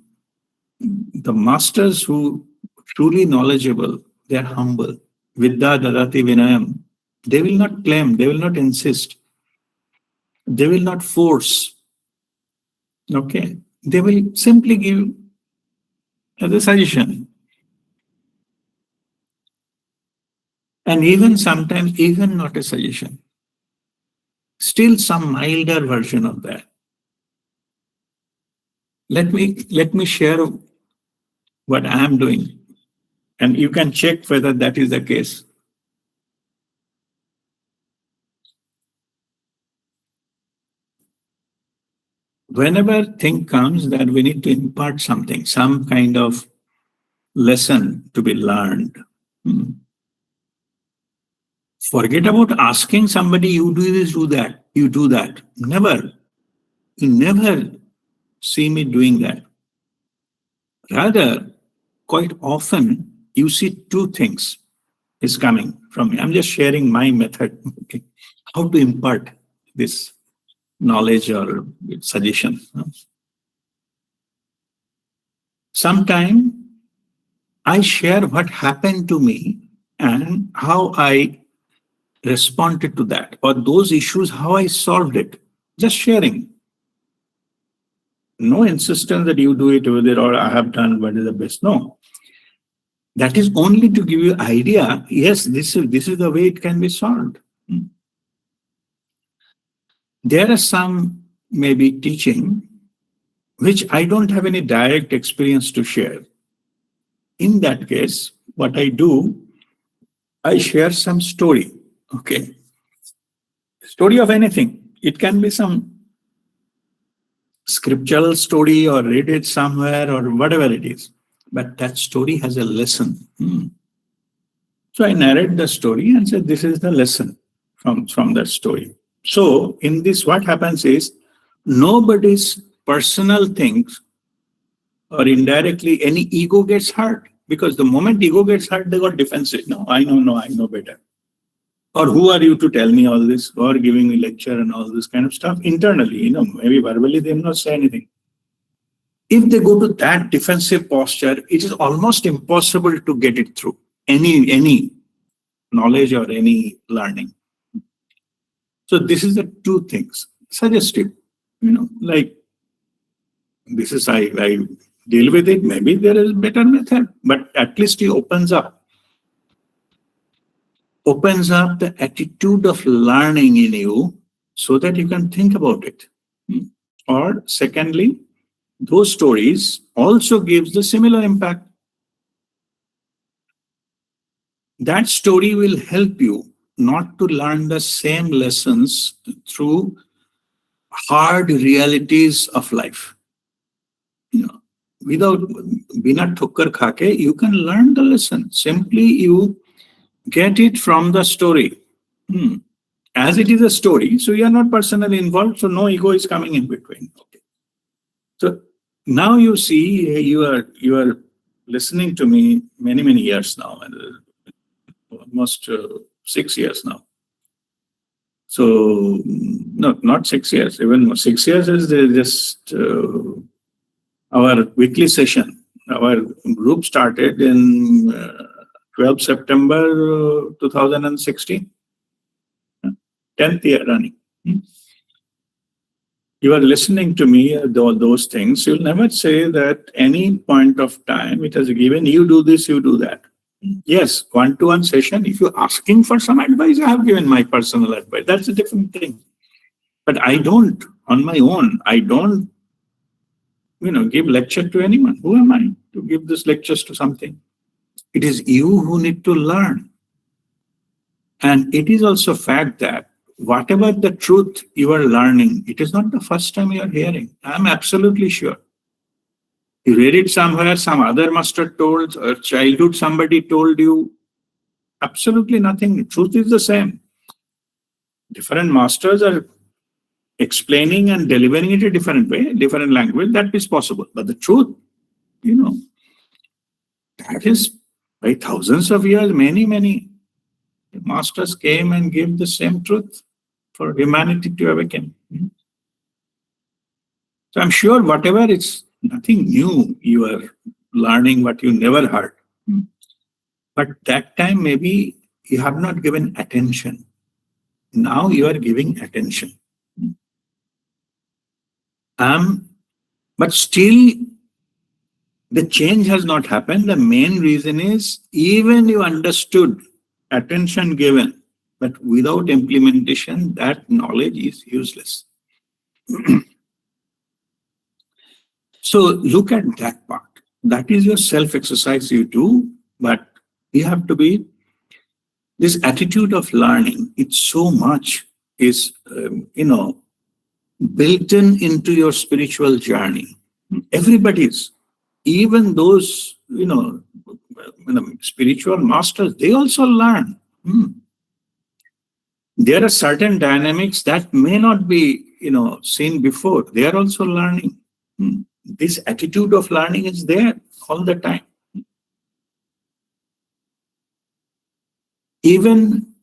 The masters who truly knowledgeable, they are humble. Vidya dadati vinayam. They will not claim, they will not insist. They will not force. Okay. They will simply give as a suggestion. And even sometimes, even not a suggestion. Still some milder version of that. Let me share what I am doing, and you can check whether that is the case. Whenever thing comes that we need to impart something, some kind of lesson to be learned, forget about asking somebody, you do this, do that, you do that. Never. You never see me doing that. Rather, quite often, you see two things is coming from me. I'm just sharing my method, okay, how to impart this knowledge or suggestion. Sometimes I share what happened to me and how I responded to that, or those issues, how I solved it. Just sharing. No insistence that you do it with it or I have done what is the best. No. That is only to give you idea. Yes, this is the way it can be solved. There are some maybe teaching which I don't have any direct experience to share. In that case, what I do, I share some story. Okay. Story of anything. It can be some scriptural story or read it somewhere or whatever it is. But that story has a lesson. So I narrate the story and say, this is the lesson from that story. So in this, what happens is nobody's personal things or indirectly any ego gets hurt. Because the moment ego gets hurt, they got defensive. No, I know better. Or who are you to tell me all this? Or giving me lecture and all this kind of stuff internally, maybe verbally they will not say anything. If they go to that defensive posture, it is almost impossible to get it through any knowledge or any learning. So this is the two things. Suggestive, like this is I deal with it. Maybe there is a better method, but at least he opens up the attitude of learning in you so that you can think about it. Or secondly, those stories also gives the similar impact. That story will help you not to learn the same lessons through hard realities of life. Without bina thukkar khake, you can learn the lesson. Simply you get it from the story. As it is a story, so you are not personally involved, so no ego is coming in between. Okay. So now you see, you are listening to me many years now, almost 6 years now. So no, not 6 years. Even 6 years is just our weekly session. Our group started in 12 September 2016. 10th year running. You are listening to me, those things. You'll never say that any point of time it has given, you do this, you do that. Yes, one-to-one session, if you're asking for some advice, I have given my personal advice. That's a different thing. But I don't, on my own, I don't, give lecture to anyone. Who am I to give these lectures to something? It is you who need to learn. And it is also a fact that whatever the truth you are learning, it is not the first time you are hearing. I'm absolutely sure. You read it somewhere, some other master told, or childhood somebody told you. Absolutely nothing. The truth is the same. Different masters are explaining and delivering it a different way, different language. That is possible. But the truth, that is by thousands of years, many masters came and gave the same truth for humanity to awaken. So I'm sure whatever, it's nothing new. You are learning what you never heard. But that time maybe you have not given attention. Now you are giving attention. But still, the change has not happened. The main reason is even you understood, attention given, but without implementation, that knowledge is useless. So look at that part. That is your self-exercise you do, but you have to be, this attitude of learning, it's so much is, built into your spiritual journey. Everybody's, even those, spiritual masters, they also learn. There are certain dynamics that may not be, seen before. They are also learning. This attitude of learning is there all the time. Even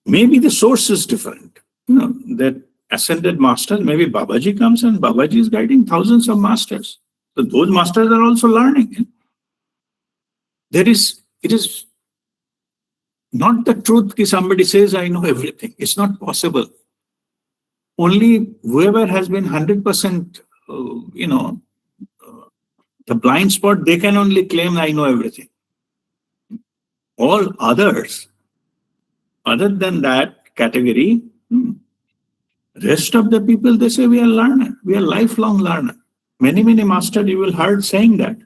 maybe the source is different. That ascended master, maybe Babaji comes and Babaji is guiding thousands of masters. So those masters are also learning. It is not the truth that somebody says, I know everything. It's not possible. Only whoever has been 100%, the blind spot, they can only claim, I know everything. All others, other than that category, rest of the people, they say, we are learner. We are lifelong learner. Many masters you will heard saying that.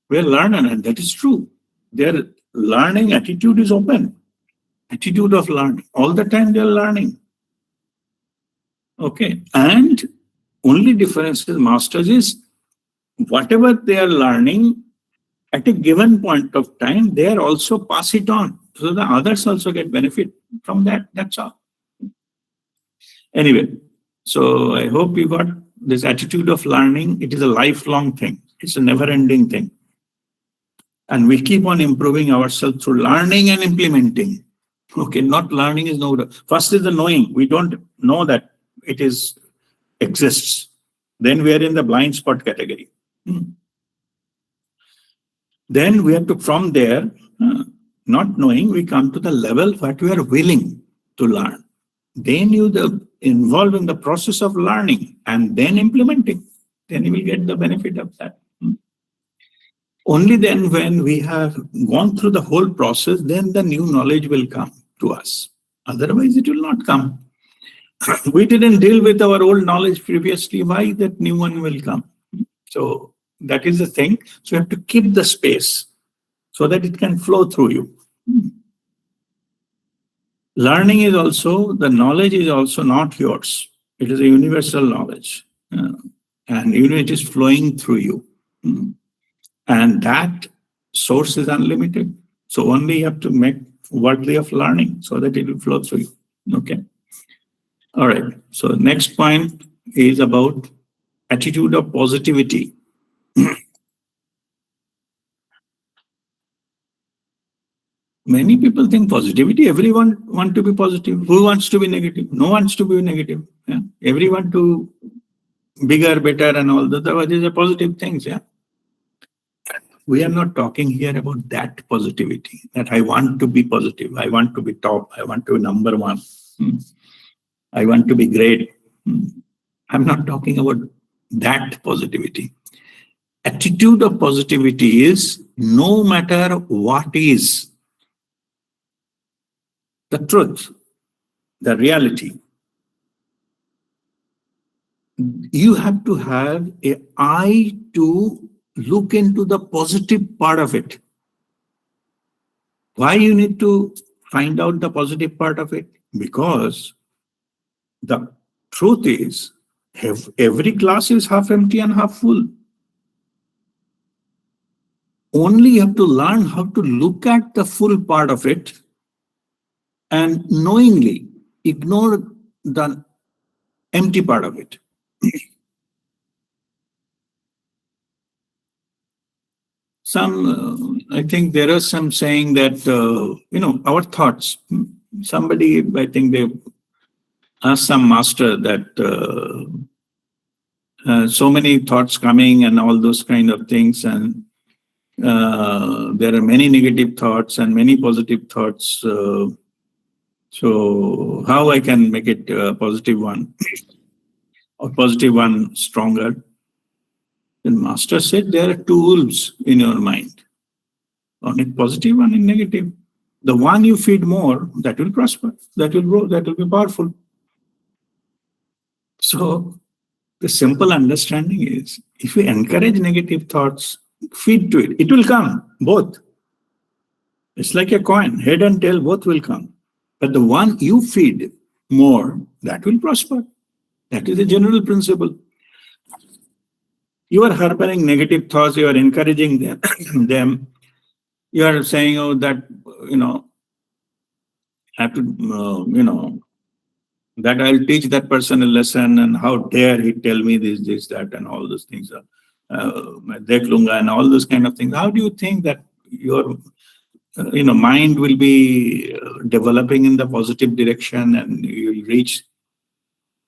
We are learner, and that is true. Their learning attitude is open. Attitude of learning. All the time they are learning. Okay. And only difference with masters is whatever they are learning at a given point of time, they are also pass it on. So the others also get benefit from that. That's all. Anyway, so I hope you got this attitude of learning. It is a lifelong thing. It's a never-ending thing. And we keep on improving ourselves through learning and implementing. Okay, not learning is no. First is the knowing. We don't know that it exists. Then we are in the blind spot category. Then we have to, from there, not knowing, we come to the level that we are willing to learn. Then you involve in the process of learning and then implementing. Then you will get the benefit of that. Only then when we have gone through the whole process, then the new knowledge will come to us. Otherwise, it will not come. We didn't deal with our old knowledge previously. Why that new one will come? So that is the thing. So you have to keep the space so that it can flow through you. Learning is also, the knowledge is also not yours. It is a universal knowledge. And even it is flowing through you. And that source is unlimited. So only you have to make worthy of learning so that it will flow through you. Okay. All right. So next point is about attitude of positivity. Many people think positivity, everyone wants to be positive. Who wants to be negative? No one wants to be negative. Yeah? Everyone to bigger, better and all that. These are positive things. Yeah. We are not talking here about that positivity, that I want to be positive. I want to be top. I want to be number one. I want to be great. I'm not talking about that positivity. Attitude of positivity is no matter what is the truth, the reality, you have to have an eye to look into the positive part of it. Why you need to find out the positive part of it? Because the truth is, every glass is half empty and half full. Only you have to learn how to look at the full part of it and knowingly ignore the empty part of it. I think there are some saying that, our thoughts, somebody, I think they asked some master that so many thoughts coming and all those kind of things, and there are many negative thoughts and many positive thoughts. So how I can make it a positive one? or positive one stronger. Then Master said there are two wolves in your mind. One in positive, one in negative. The one you feed more, that will prosper, that will grow, that will be powerful. So the simple understanding is, if you encourage negative thoughts, feed to it. It will come, both. It's like a coin, head and tail, both will come. But the one you feed more, that will prosper. That is the general principle. You are harboring negative thoughts, you are encouraging them. You are saying, oh, that, I have to, that I'll teach that person a lesson, and how dare he tell me this, that, and all those things. Dekh lunga and all those kind of things. How do you think that your mind will be developing in the positive direction, and you will reach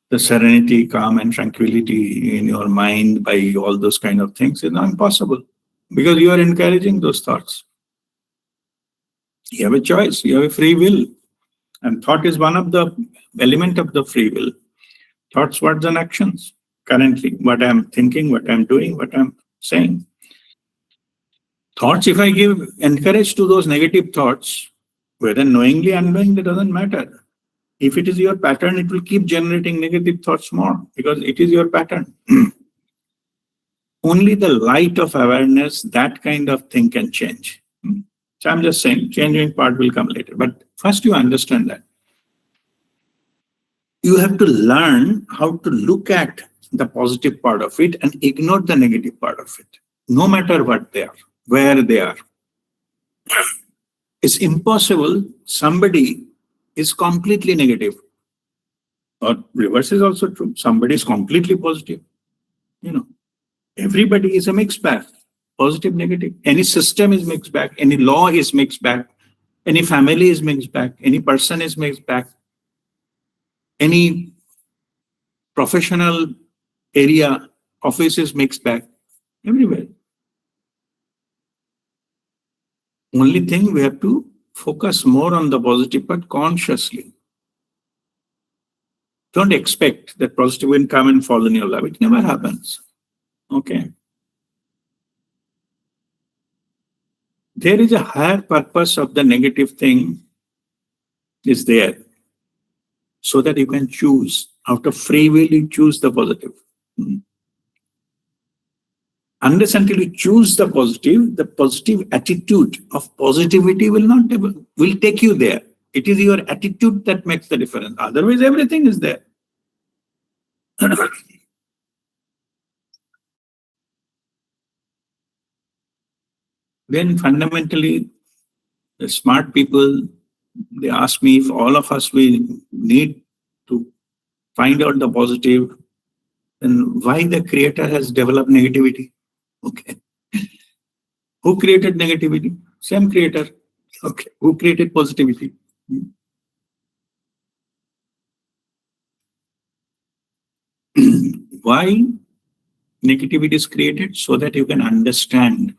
the serenity, calm, and tranquility in your mind by all those kind of things? It's not impossible, because you are encouraging those thoughts. You have a choice, you have a free will, and thought is one of the element of the free will. Thoughts, words, and actions. Currently, what I'm thinking, what I'm doing, what I'm saying. Thoughts, if I give encourage to those negative thoughts, whether knowingly, unknowingly, it doesn't matter. If it is your pattern, it will keep generating negative thoughts more, because it is your pattern. Only the light of awareness, that kind of thing can change. So I'm just saying, changing part will come later. But first you understand that. You have to learn how to look at the positive part of it and ignore the negative part of it, no matter what they are, where they are. It's impossible somebody is completely negative. Or reverse is also true. Somebody is completely positive. Everybody is a mixed bag, positive, negative. Any system is mixed bag. Any law is mixed bag. Any family is mixed bag. Any person is mixed bag. Any professional area, office is mixed bag. Everywhere. Only thing, we have to focus more on the positive part consciously. Don't expect that positive will come and fall in your lap. It never happens. Okay. There is a higher purpose of the negative thing is there, so that you can choose. Out of free will, you choose the positive. Unless until you choose the positive attitude of positivity will take you there. It is your attitude that makes the difference. Otherwise, everything is there. Then fundamentally, the smart people, they ask me if all of us we need to find out the positive, then why the creator has developed negativity? Okay. Who created negativity? Same creator. Okay. Who created positivity? Why negativity is created? So that you can understand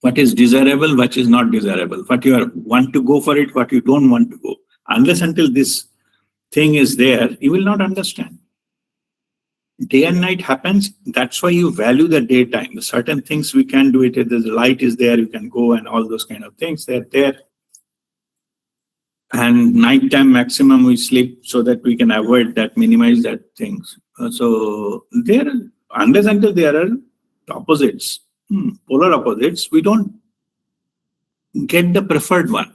what is desirable, what is not desirable, what you want to go for it, what you don't want to go. Unless until this thing is there, you will not understand. Day and night happens, that's why you value the daytime. Certain things we can do it, the light is there, you can go, and all those kind of things, they're there. And nighttime maximum we sleep so that we can avoid that, minimize that things. So there, unless until there are opposites, polar opposites, we don't get the preferred one.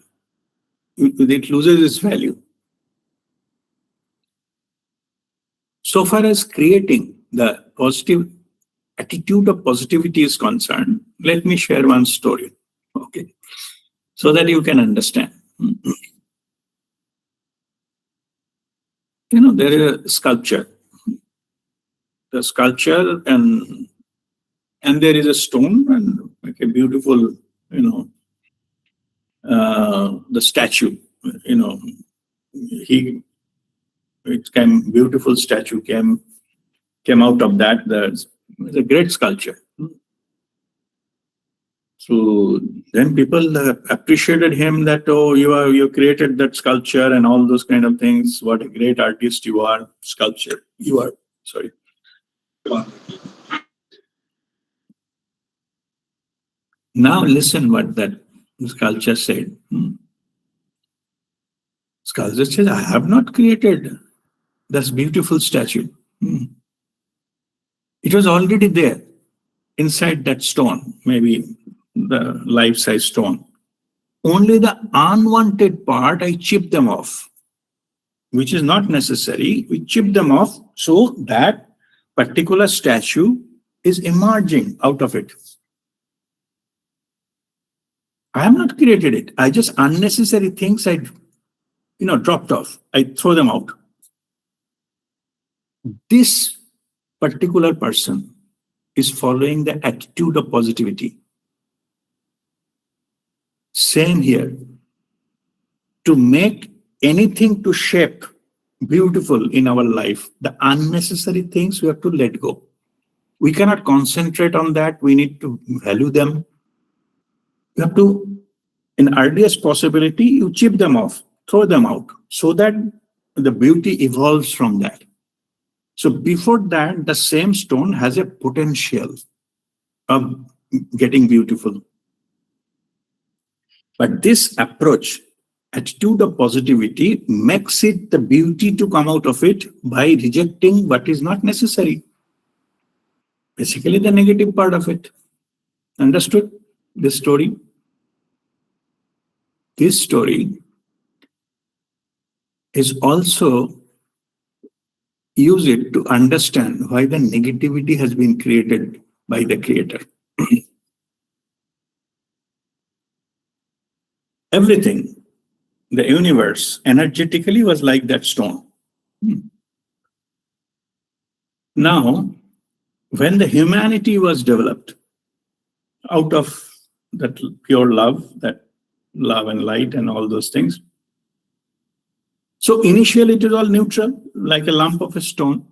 It loses its value. So far as creating the positive attitude of positivity is concerned, let me share one story, okay, so that you can understand. There is a sculpture. The sculpture and there is a stone and like a beautiful, the statue, beautiful statue came out of that. It's a great sculpture. So then people appreciated him that, oh, you created that sculpture and all those kind of things. What a great artist you are. Sculpture. You are, sorry. Now listen what that sculpture said. Sculpture says, I have not created this beautiful statue. It was already there inside that stone, maybe the life-size stone. Only the unwanted part, I chipped them off, which is not necessary. We chip them off so that particular statue is emerging out of it. I have not created it. I just unnecessary things I dropped off. I throw them out. This particular person is following the attitude of positivity. Same here. To make anything to shape beautiful in our life, the unnecessary things we have to let go. We cannot concentrate on that. We need to value them. You have to, in earliest possibility, you chip them off, throw them out, so that the beauty evolves from that. So before that, the same stone has a potential of getting beautiful. But this approach, attitude of positivity, makes it the beauty to come out of it by rejecting what is not necessary. Basically, the negative part of it. Understood this story? This story is also use it to understand why the negativity has been created by the creator. Everything, the universe, energetically was like that stone. Now, when the humanity was developed out of that pure love, that love and light and all those things, so initially it is all neutral, like a lump of a stone.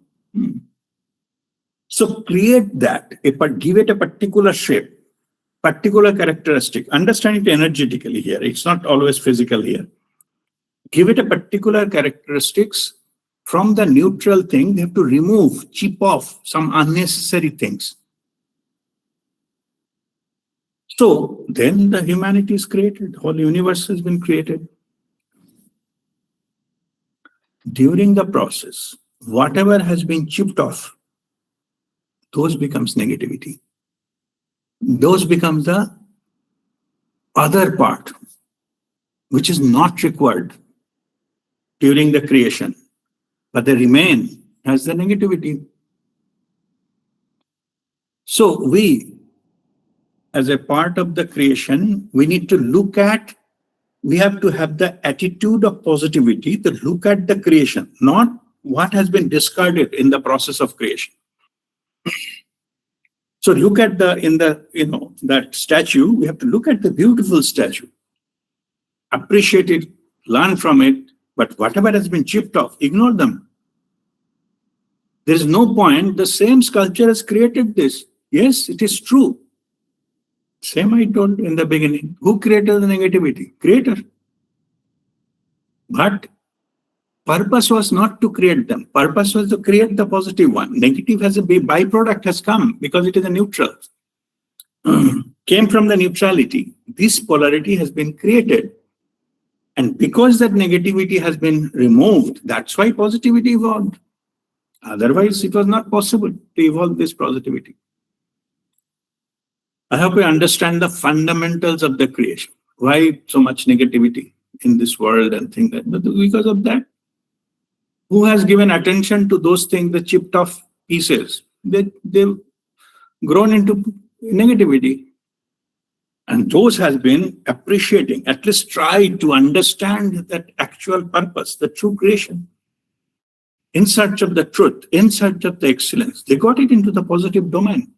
So create that, give it a particular shape, particular characteristic. Understand it energetically here. It's not always physical here. Give it a particular characteristics. From the neutral thing, they have to remove, chip off some unnecessary things. So then the humanity is created. Whole universe has been created. During the process, whatever has been chipped off, those becomes negativity. Those becomes the other part, which is not required during the creation, but they remain as the negativity. So we, as a part of the creation, we need to look at, we have to have the attitude of positivity to look at the creation, not what has been discarded in the process of creation. So look at that statue, we have to look at the beautiful statue, appreciate it, learn from it, but whatever has been chipped off, ignore them. There is no point. The same sculpture has created this. Yes, it is true. Same I told in the beginning. Who created the negativity? Creator. But purpose was not to create them. Purpose was to create the positive one. Negative as a byproduct has come because it is a neutral. Came from the neutrality. This polarity has been created. And because that negativity has been removed, that's why positivity evolved. Otherwise, it was not possible to evolve this positivity. I hope you understand the fundamentals of the creation. Why so much negativity in this world and things like that? But because of that, who has given attention to those things, the chipped off pieces? They've grown into negativity. And those has been appreciating, at least try to understand that actual purpose, the true creation. In search of the truth, in search of the excellence, they got it into the positive domain.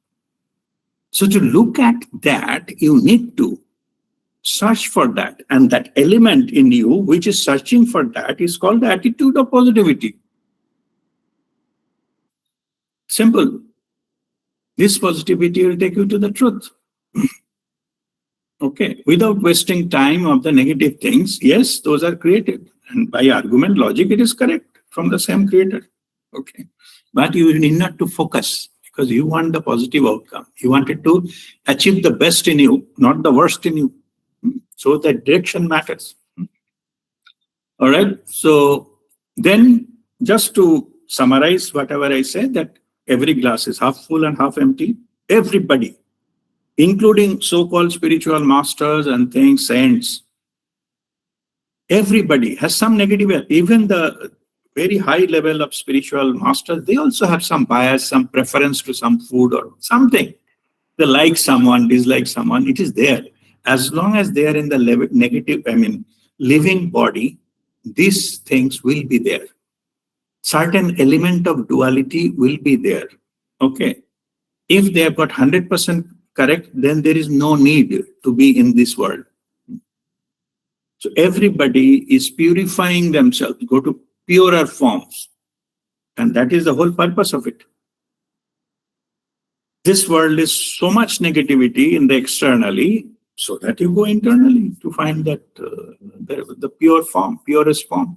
So to look at that, you need to search for that. And that element in you, which is searching for that, is called the attitude of positivity. Simple. This positivity will take you to the truth. Okay, without wasting time of the negative things, yes, those are created. And by argument, logic, it is correct from the same creator. Okay. But you need not to focus because you want the positive outcome. You wanted to achieve the best in you, not the worst in you. So the direction matters. All right. So then just to summarize whatever I said, that every glass is half full and half empty. Everybody, including so-called spiritual masters and things, saints, everybody has some negative. Even the very high level of spiritual masters, they also have some bias, some preference to some food or something. They like someone, dislike someone. It is there. As long as they are in the negative, living body, these things will be there. Certain element of duality will be there. Okay. If they have got 100% correct, then there is no need to be in this world. So everybody is purifying themselves, go to purer forms. And that is the whole purpose of it. This world is so much negativity in the externally, so that you go internally to find that the pure form, purest form.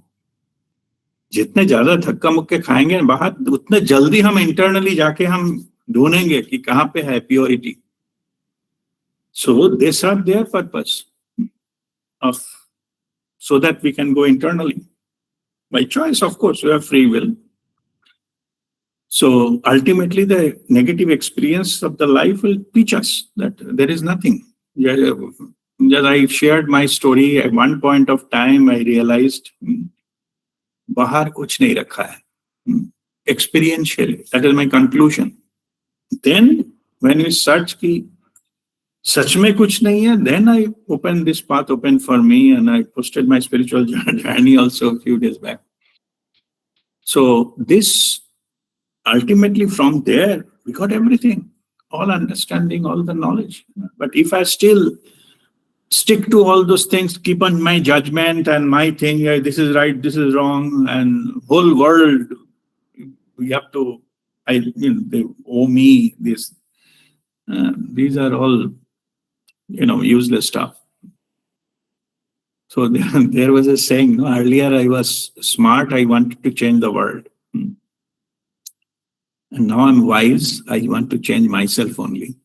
जितने ज्यादा धक्का मुक्के खाएंगे बाहर, उतने जल्दी हम internally जाके हम ढूंढेंगे कि कहाँ पे है purity. So they serve their purpose of so that we can go internally. By choice, of course, we have free will. So ultimately, the negative experience of the life will teach us that there is nothing. As I shared my story, at one point of time, I realized, bahar kuch nahi rakha hai. Experientially, that is my conclusion. Then, when we search ki sach mein kuch nahi hai, then I opened this path open for me, and I posted my spiritual journey also a few days back. So this, ultimately from there, we got everything, all understanding, all the knowledge. But if I still stick to all those things, keep on my judgment and my thing, this is right, this is wrong, and whole world, we have to, they owe me this. These are all, useless stuff. So there was a saying, earlier I was smart, I wanted to change the world. And now I'm wise, I want to change myself only.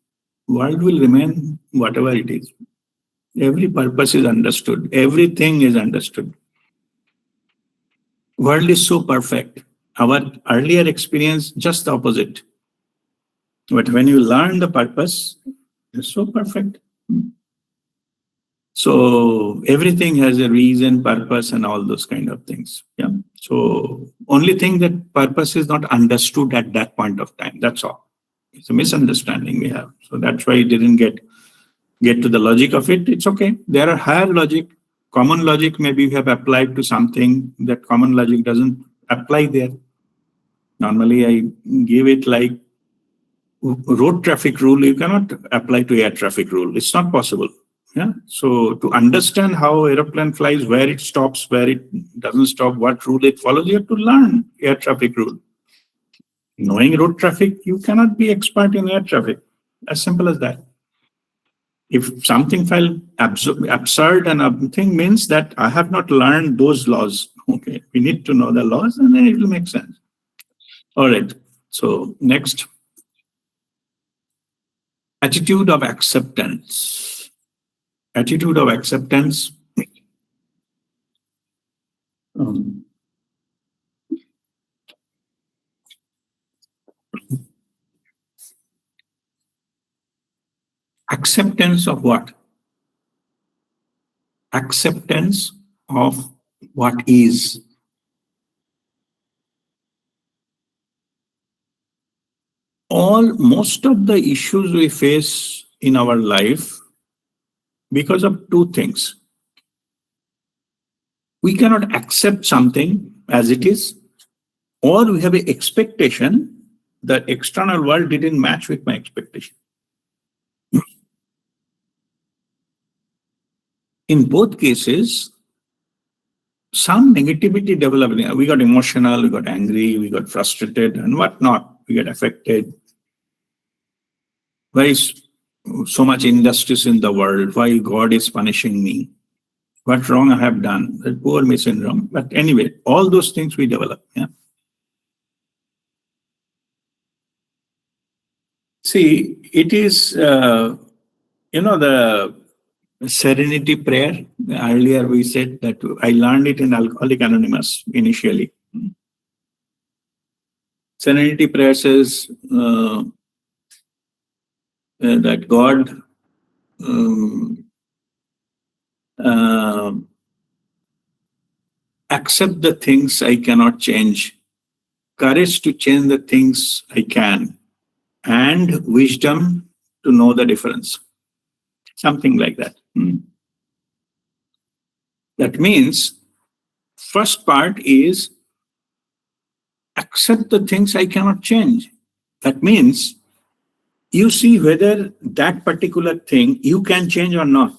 World will remain whatever it is. Every purpose is understood. Everything is understood. World is so perfect. Our earlier experience, just the opposite. But when you learn the purpose, it's so perfect. So everything has a reason, purpose, and all those kind of things. Yeah. So only thing that purpose is not understood at that point of time. That's all. It's a misunderstanding we have. So that's why it didn't get to the logic of it. It's okay. There are higher logic, common logic. Maybe we have applied to something that common logic doesn't apply there. Normally, I give it like road traffic rule. You cannot apply to air traffic rule. It's not possible. Yeah. So to understand how aeroplane flies, where it stops, where it doesn't stop, what rule it follows, you have to learn air traffic rule. Knowing road traffic, you cannot be expert in air traffic. As simple as that. If something felt absurd and everything means that I have not learned those laws. Okay, we need to know the laws and then it will make sense. All right. So next, attitude of acceptance. Attitude of acceptance. Acceptance of what? Acceptance of what is. Most of the issues we face in our life because of two things. We cannot accept something as it is, or we have an expectation that external world didn't match with my expectation. In both cases, some negativity developed. We got emotional, we got angry, we got frustrated and whatnot. We get affected. so much injustice in the world, why God is punishing me, what wrong I have done, that poor me syndrome. But anyway, all those things we develop. Yeah. See, it is, the serenity prayer. Earlier we said that I learned it in Alcoholic Anonymous initially. Serenity prayer says that God accept the things I cannot change, courage to change the things I can, and wisdom to know the difference. Something like that. That means, first part is accept the things I cannot change. That means you see whether that particular thing you can change or not.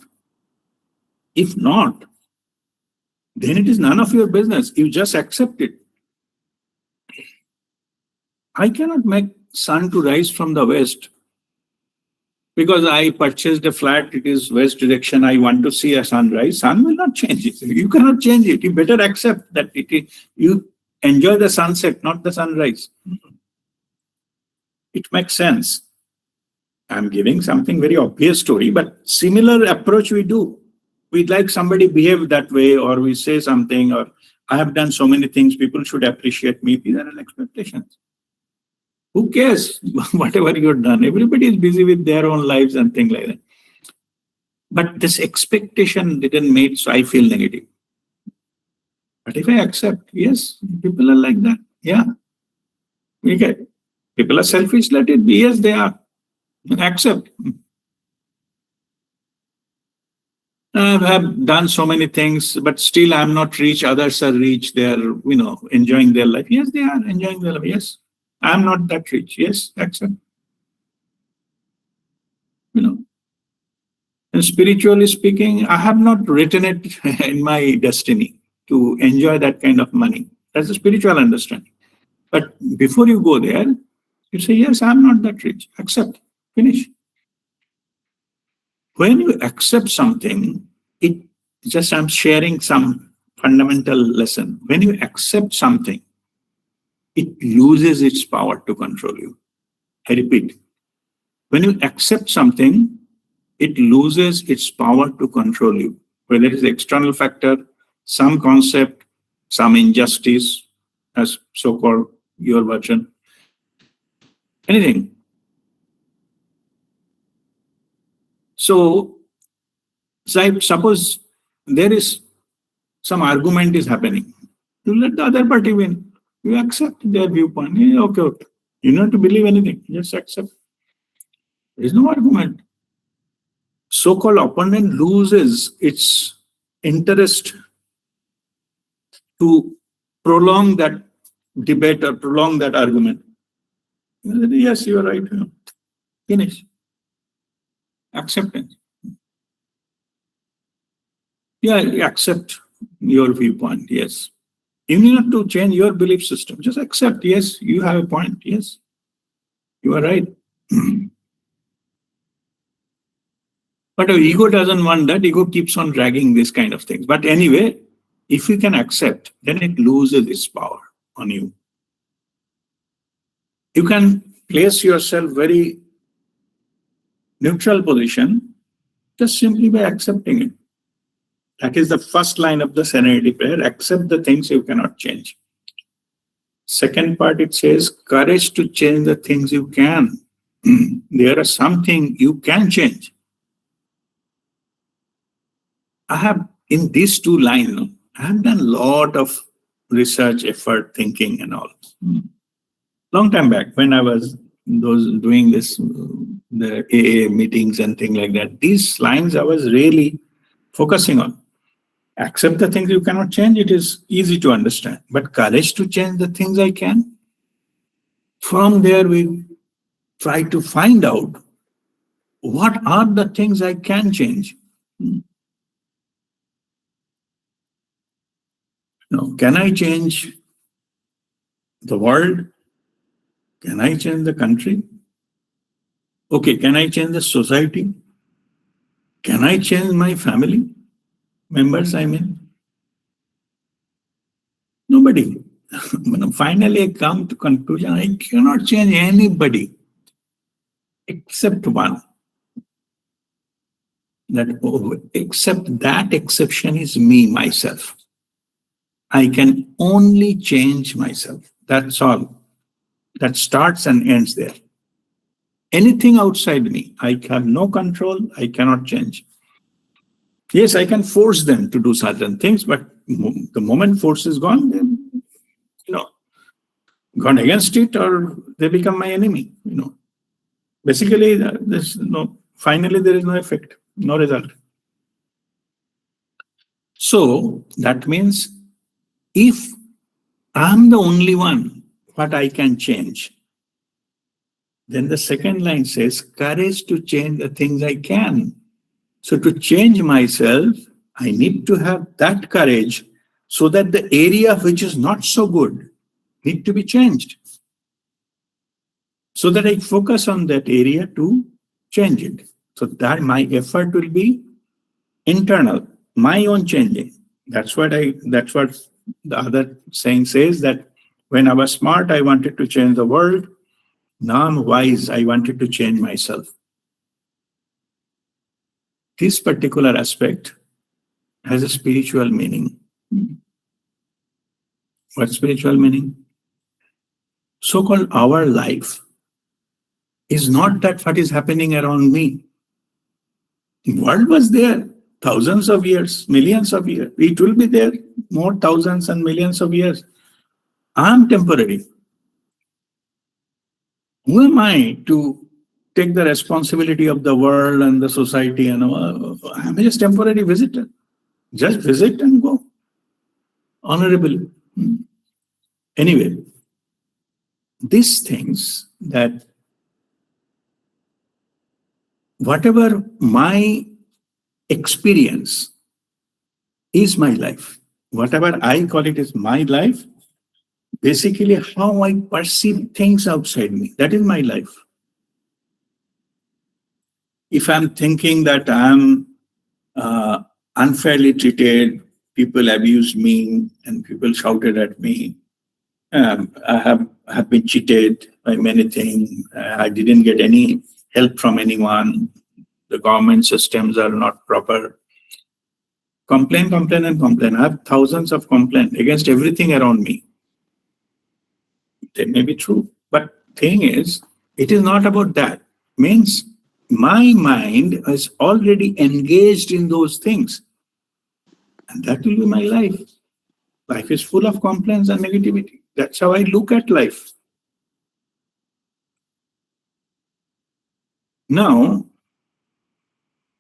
If not, then it is none of your business. You just accept it. I cannot make sun to rise from the west because I purchased a flat, it is west direction, I want to see a sunrise. Sun will not change it. You cannot change it. You better accept that you enjoy the sunset, not the sunrise. It makes sense. I'm giving something very obvious story, but similar approach we do. We like somebody behave that way, or we say something, or I have done so many things, people should appreciate me. These are expectations. Who cares whatever you've done? Everybody is busy with their own lives and things like that. But this expectation didn't make, so I feel negative. But if I accept, yes, people are like that. Yeah. Okay. People are selfish, let it be. Yes, they are. Accept. I have done so many things, but still I'm not rich. Others are rich. They are, enjoying their life. Yes, they are enjoying their life. Yes. I'm not that rich. Yes, accept. And spiritually speaking, I have not written it in my destiny to enjoy that kind of money. That's a spiritual understanding. But before you go there, you say, yes, I'm not that rich. Accept. Finish. When you accept something, I'm sharing some fundamental lesson. When you accept something, it loses its power to control you. I repeat, when you accept something, it loses its power to control you. Whether it is external factor, some concept, some injustice, as so-called your version, anything. So I suppose there is some argument is happening. You let the other party win. You accept their viewpoint. Yeah, okay. You don't have to believe anything. Just accept. There is no argument. So-called opponent loses its interest to prolong that debate or prolong that argument. Yes, you are right. Finish. Acceptance. Yeah, accept your viewpoint. Yes. You need not to change your belief system. Just accept. Yes, you have a point. Yes, you are right. But our ego doesn't want that. Ego keeps on dragging these kind of things. But anyway, if you can accept, then it loses its power on you. You can place yourself very neutral position just simply by accepting it. That is the first line of the serenity prayer. Accept the things you cannot change. Second part, it says, courage to change the things you can. There are something you can change. I have, in these two lines, I have done a lot of research, effort, thinking and all. Long time back when I was doing this, the AA meetings and things like that, these lines I was really focusing on. Accept the things you cannot change, it is easy to understand. But courage to change the things I can. From there, we try to find out what are the things I can change. Can I change the world? Can I change the country? Okay, can I change the society? Can I change my family members? I mean, nobody. Finally, I come to conclusion, I cannot change anybody except one. Except that exception is me, myself. I can only change myself. That's all. That starts and ends there. Anything outside me, I have no control, I cannot change. Yes, I can force them to do certain things, but the moment force is gone, then, gone against it, or they become my enemy, Basically, finally, there is no effect, no result. So that means if I'm the only one what I can change, then the second line says, courage to change the things I can. So to change myself, I need to have that courage so that the area which is not so good need to be changed. So that I focus on that area to change it. So that my effort will be internal, my own changing. That's what the other saying says, that when I was smart, I wanted to change the world. Now I'm wise, I wanted to change myself. This particular aspect has a spiritual meaning. What spiritual meaning? So-called our life is not that what is happening around me. The world was there thousands of years, millions of years. It will be there more thousands and millions of years. I'm temporary. Who am I to take the responsibility of the world and the society? I'm just a temporary visitor. Just visit and go. Honorably. Anyway, these things, that whatever my experience is my life, whatever I call it is my life, basically how I perceive things outside me, that is my life. If I'm thinking that I'm unfairly treated, people abused me and people shouted at me, I have been cheated by many things, I didn't get any help from anyone, the government systems are not proper. Complain, complain, and complain. I have thousands of complaints against everything around me. They may be true, but thing is, it is not about that. Means my mind is already engaged in those things, and that will be my life. Life is full of complaints and negativity. That's how I look at life. Now,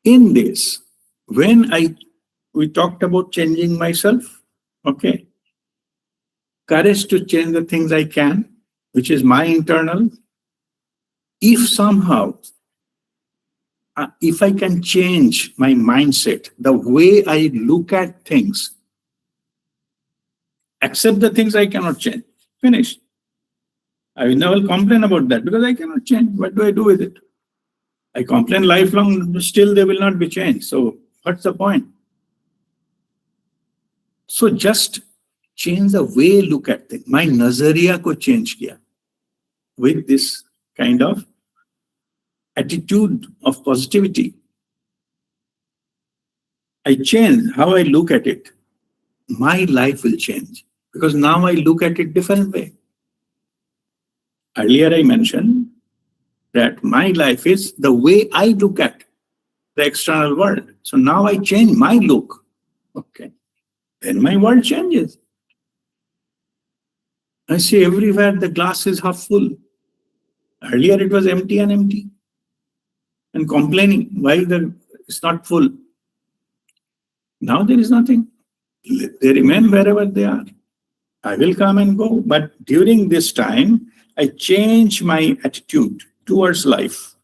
in this, when we talked about changing myself, okay, courage to change the things I can, which is my internal. If somehow, if I can change my mindset, the way I look at things, accept the things I cannot change, finish. I will never complain about that because I cannot change. What do I do with it? I complain lifelong, still they will not be changed. So what's the point? So just change the way I look at things. My nazariya ko change kiya with this kind of attitude of positivity. I change how I look at it. My life will change because now I look at it different way. Earlier I mentioned that my life is the way I look at the external world. So now I change my look. Okay. Then my world changes. I see everywhere the glass is half full. Earlier it was empty and complaining why it's not full. Now there is nothing. They remain wherever they are. I will come and go. But during this time, I change my attitude towards life.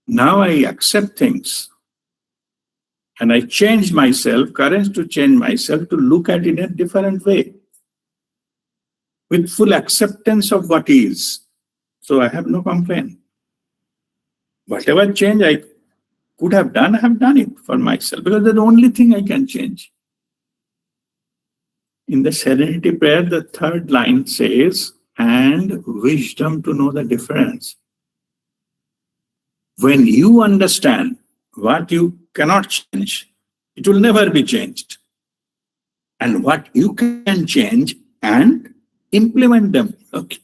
Now I accept things. And I change myself, courage to change myself, to look at it in a different way. With full acceptance of what is. So I have no complaint. Whatever change I could have done, I have done it for myself because that's the only thing I can change. In the Serenity Prayer, the third line says, and wisdom to know the difference. When you understand what you cannot change, it will never be changed. And what you can change and implement them. Okay.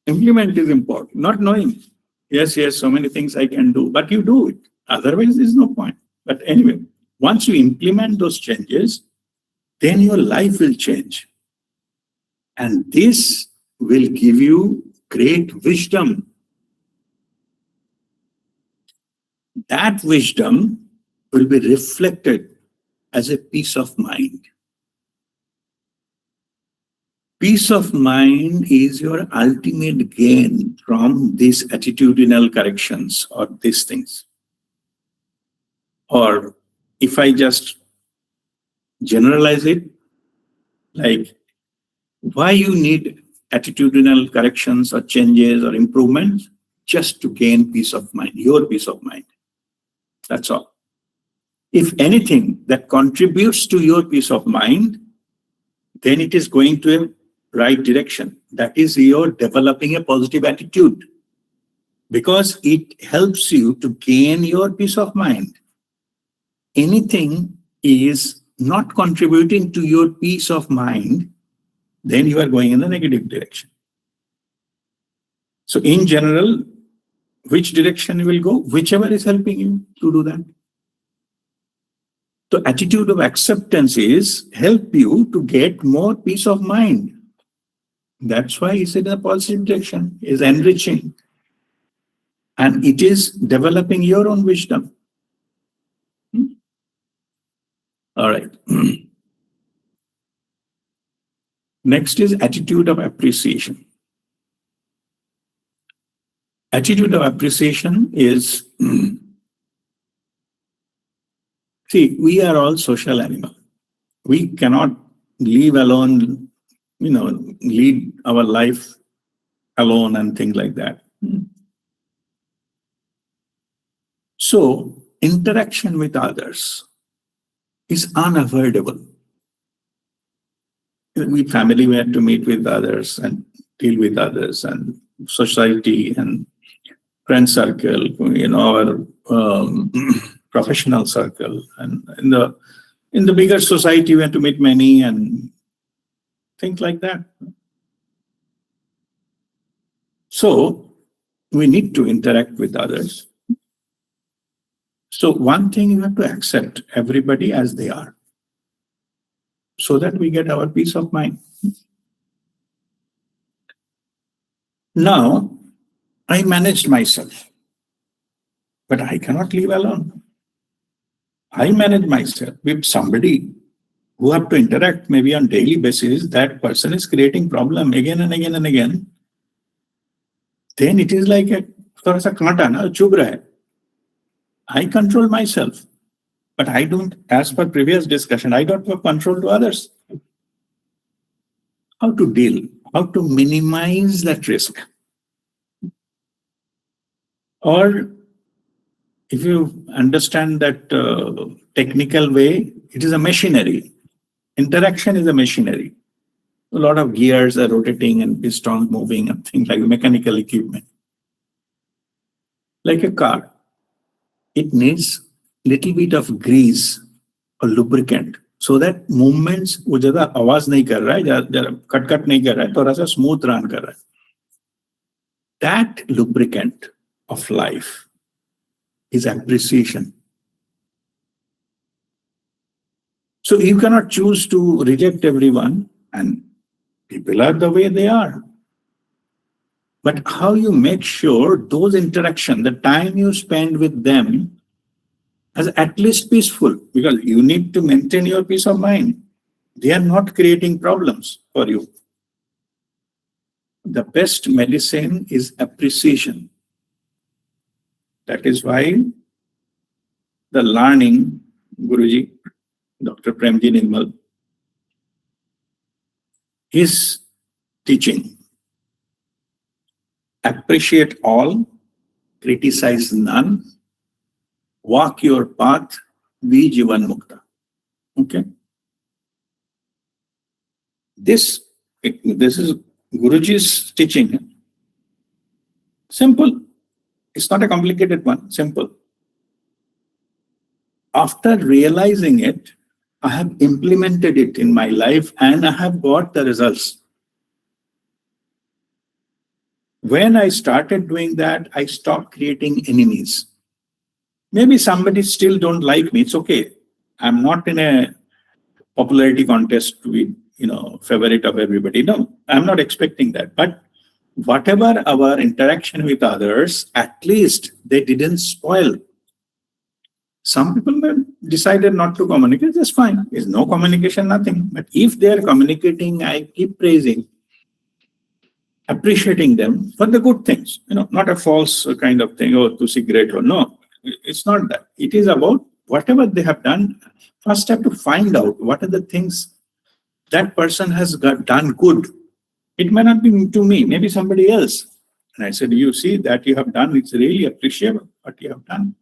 Implement is important, not knowing. Yes, so many things I can do, but you do it. Otherwise, there's no point. But anyway, once you implement those changes, then your life will change. And this will give you great wisdom. That wisdom will be reflected as a peace of mind. Peace of mind is your ultimate gain from these attitudinal corrections or these things. Or if I just generalize it, like why you need attitudinal corrections or changes or improvements? Just to gain peace of mind, your peace of mind. That's all. If anything that contributes to your peace of mind, then it is going to a right direction. That is, you're developing a positive attitude because it helps you to gain your peace of mind. Anything is not contributing to your peace of mind, then you are going in the negative direction. So in general, which direction you will go? Whichever is helping you to do that. So attitude of acceptance is help you to get more peace of mind. That's why it's in a positive direction, is enriching. And it is developing your own wisdom. All right. Next is attitude of appreciation. Attitude of appreciation is, see, we are all social animals. We cannot live alone, lead our life alone and things like that. So, interaction with others is unavoidable. We family, we have to meet with others and deal with others, and society and friend circle, our professional circle, and in the bigger society, we have to meet many and things like that. So we need to interact with others. So one thing, you have to accept everybody as they are, so that we get our peace of mind. Now, I managed myself, but I cannot live alone. I manage myself with somebody who have to interact maybe on daily basis. That person is creating problem again and again and again. Then it is like a थोड़ा सा कांटा ना चुभ रहा है. I control myself, but I don't, as per previous discussion, I don't have control to others. How to deal, how to minimize that risk. Or if you understand that technical way, it is a machinery. Interaction is a machinery. A lot of gears are rotating and pistons moving and things like mechanical equipment. Like a car, it needs little bit of grease or lubricant so that movements वो ज़्यादा आवाज नहीं कर रहा है, ज़्यादा cut नहीं कर रहा है, थोड़ा सा smooth run कर रहा है. That lubricant of life is appreciation. So you cannot choose to reject everyone, and people are the way they are. But how you make sure those interactions, the time you spend with them, is at least peaceful, because you need to maintain your peace of mind. They are not creating problems for you. The best medicine is appreciation. That is why the learning, Guruji, Dr. Premji Nirmal, his teaching, appreciate all, criticize none, walk your path, be Jivan Mukta. Okay? This is Guruji's teaching. Simple. It's not a complicated one. Simple. After realizing it, I have implemented it in my life and I have got the results. When I started doing that, I stopped creating enemies. Maybe somebody still don't like me. It's okay. I'm not in a popularity contest to be, favorite of everybody. No, I'm not expecting that. But whatever our interaction with others, at least they didn't spoil. Some people decided not to communicate. That's fine. There's no communication, nothing. But if they're communicating, I keep praising, appreciating them for the good things. Not a false kind of thing, to see great or no. It's not that. It is about whatever they have done. First, have to find out what are the things that person has done good. It may not be to me, maybe somebody else. And I said, you see that you have done, it's really appreciable what you have done.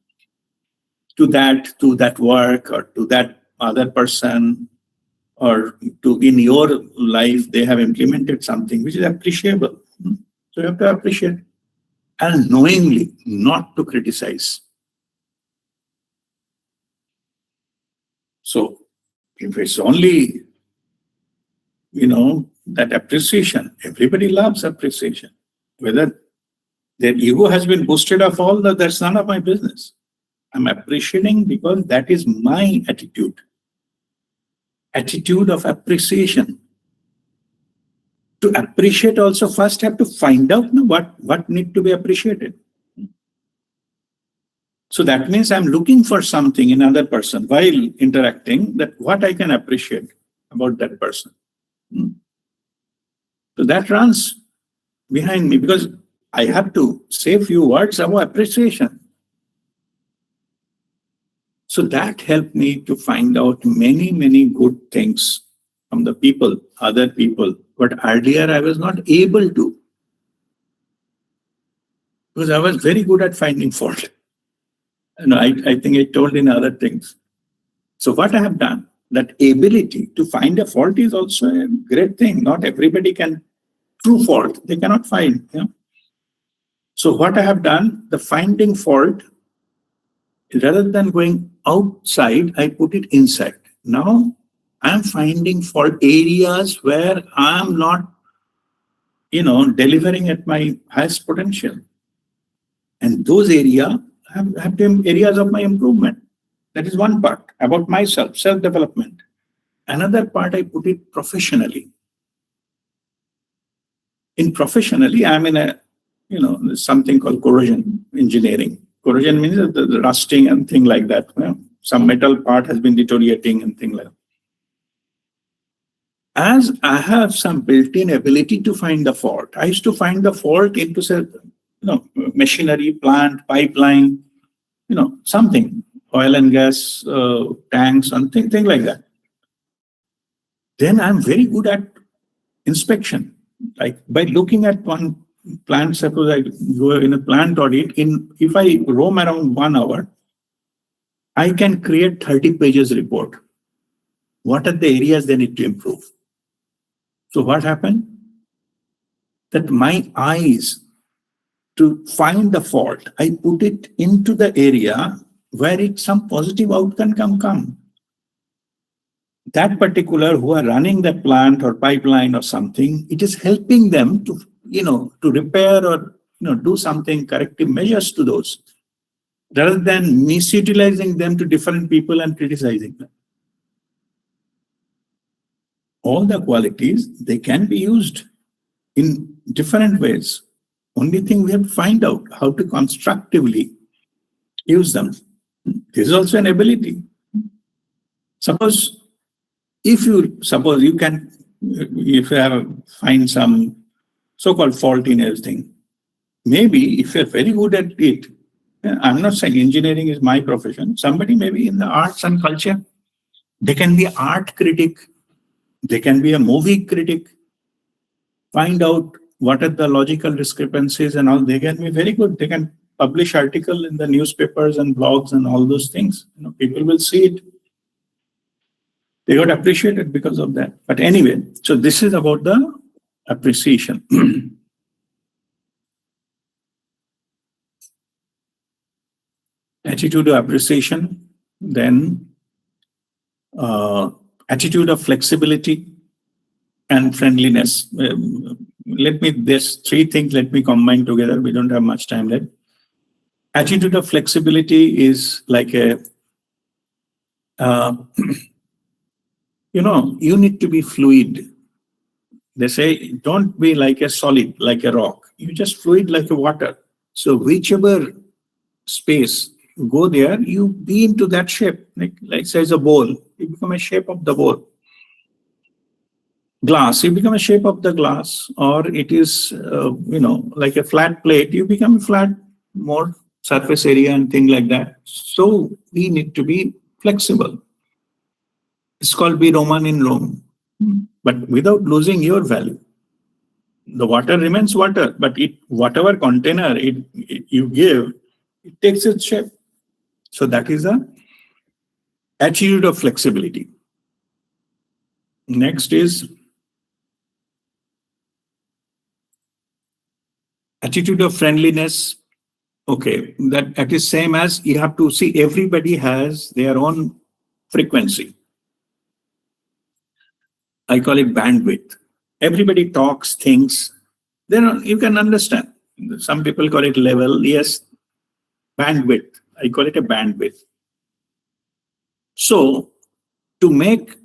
To that work or to that other person or to in your life, they have implemented something which is appreciable. So you have to appreciate and knowingly not to criticize. So if it's only, that appreciation, everybody loves appreciation. Whether their ego has been boosted of all that, that's none of my business. I'm appreciating because that is my attitude. Attitude of appreciation. To appreciate also first have to find out what need to be appreciated. So that means I'm looking for something in another person while interacting, that what I can appreciate about that person. So that runs behind me because I have to say a few words about appreciation. So that helped me to find out many, many good things from the people, other people. But earlier I was not able to. Because I was very good at finding fault. I think I told in other things. So what I have done, that ability to find a fault is also a great thing. Not everybody can true fault. They cannot find. So what I have done, the finding fault, rather than going outside, I put it inside. Now I'm finding fault areas where I'm not, delivering at my highest potential. And those areas have been areas of my improvement. That is one part about myself, self-development. Another part, I put it professionally. In professionally, I'm in a, something called corrosion engineering. Corrosion means the rusting and thing like that. Some metal part has been deteriorating and thing like that. As I have some built-in ability to find the fault, I used to find the fault into machinery, plant, pipeline, something, oil and gas, tanks, something like that. Then I'm very good at inspection. Like by looking at one plant, suppose I go in a plant audit, if I roam around 1 hour, I can create 30 pages report. What are the areas they need to improve? So what happened? That my eyes to find the fault, I put it into the area where some positive outcome can come. That particular who are running the plant or pipeline or something, it is helping them to, to repair or, do something corrective measures to those, rather than misutilizing them to different people and criticizing them. All the qualities, they can be used in different ways. Only thing we have to find out how to constructively use them. This is also an ability. Suppose you can, if you find some so-called fault in everything, maybe if you're very good at it, I'm not saying engineering is my profession, somebody maybe in the arts and culture, they can be art critic, they can be a movie critic, find out what are the logical discrepancies and all, they can be very good. They can publish article in the newspapers and blogs and all those things. People will see it. They got appreciated because of that. But anyway, so this is about the appreciation. Attitude of appreciation, then attitude of flexibility and friendliness. There's three things, let me combine together. We don't have much time left. Attitude of flexibility is like a, you need to be fluid. They say, don't be like a solid, like a rock. You just fluid like a water. So whichever space, go there, you be into that shape. Like say, a bowl, you become a shape of the bowl. Glass, you become a shape of the glass. Or it is, like a flat plate, you become flat, more surface area and things like that. So we need to be flexible. It's called be Roman in Rome, but without losing your value. The water remains water, but whatever container you give, it takes its shape. So that is a attitude of flexibility. Next is attitude of friendliness. Okay, that is same as you have to see everybody has their own frequency. I call it bandwidth. Everybody talks, thinks. Then you can understand. Some people call it level. Yes, bandwidth. I call it a bandwidth. So to make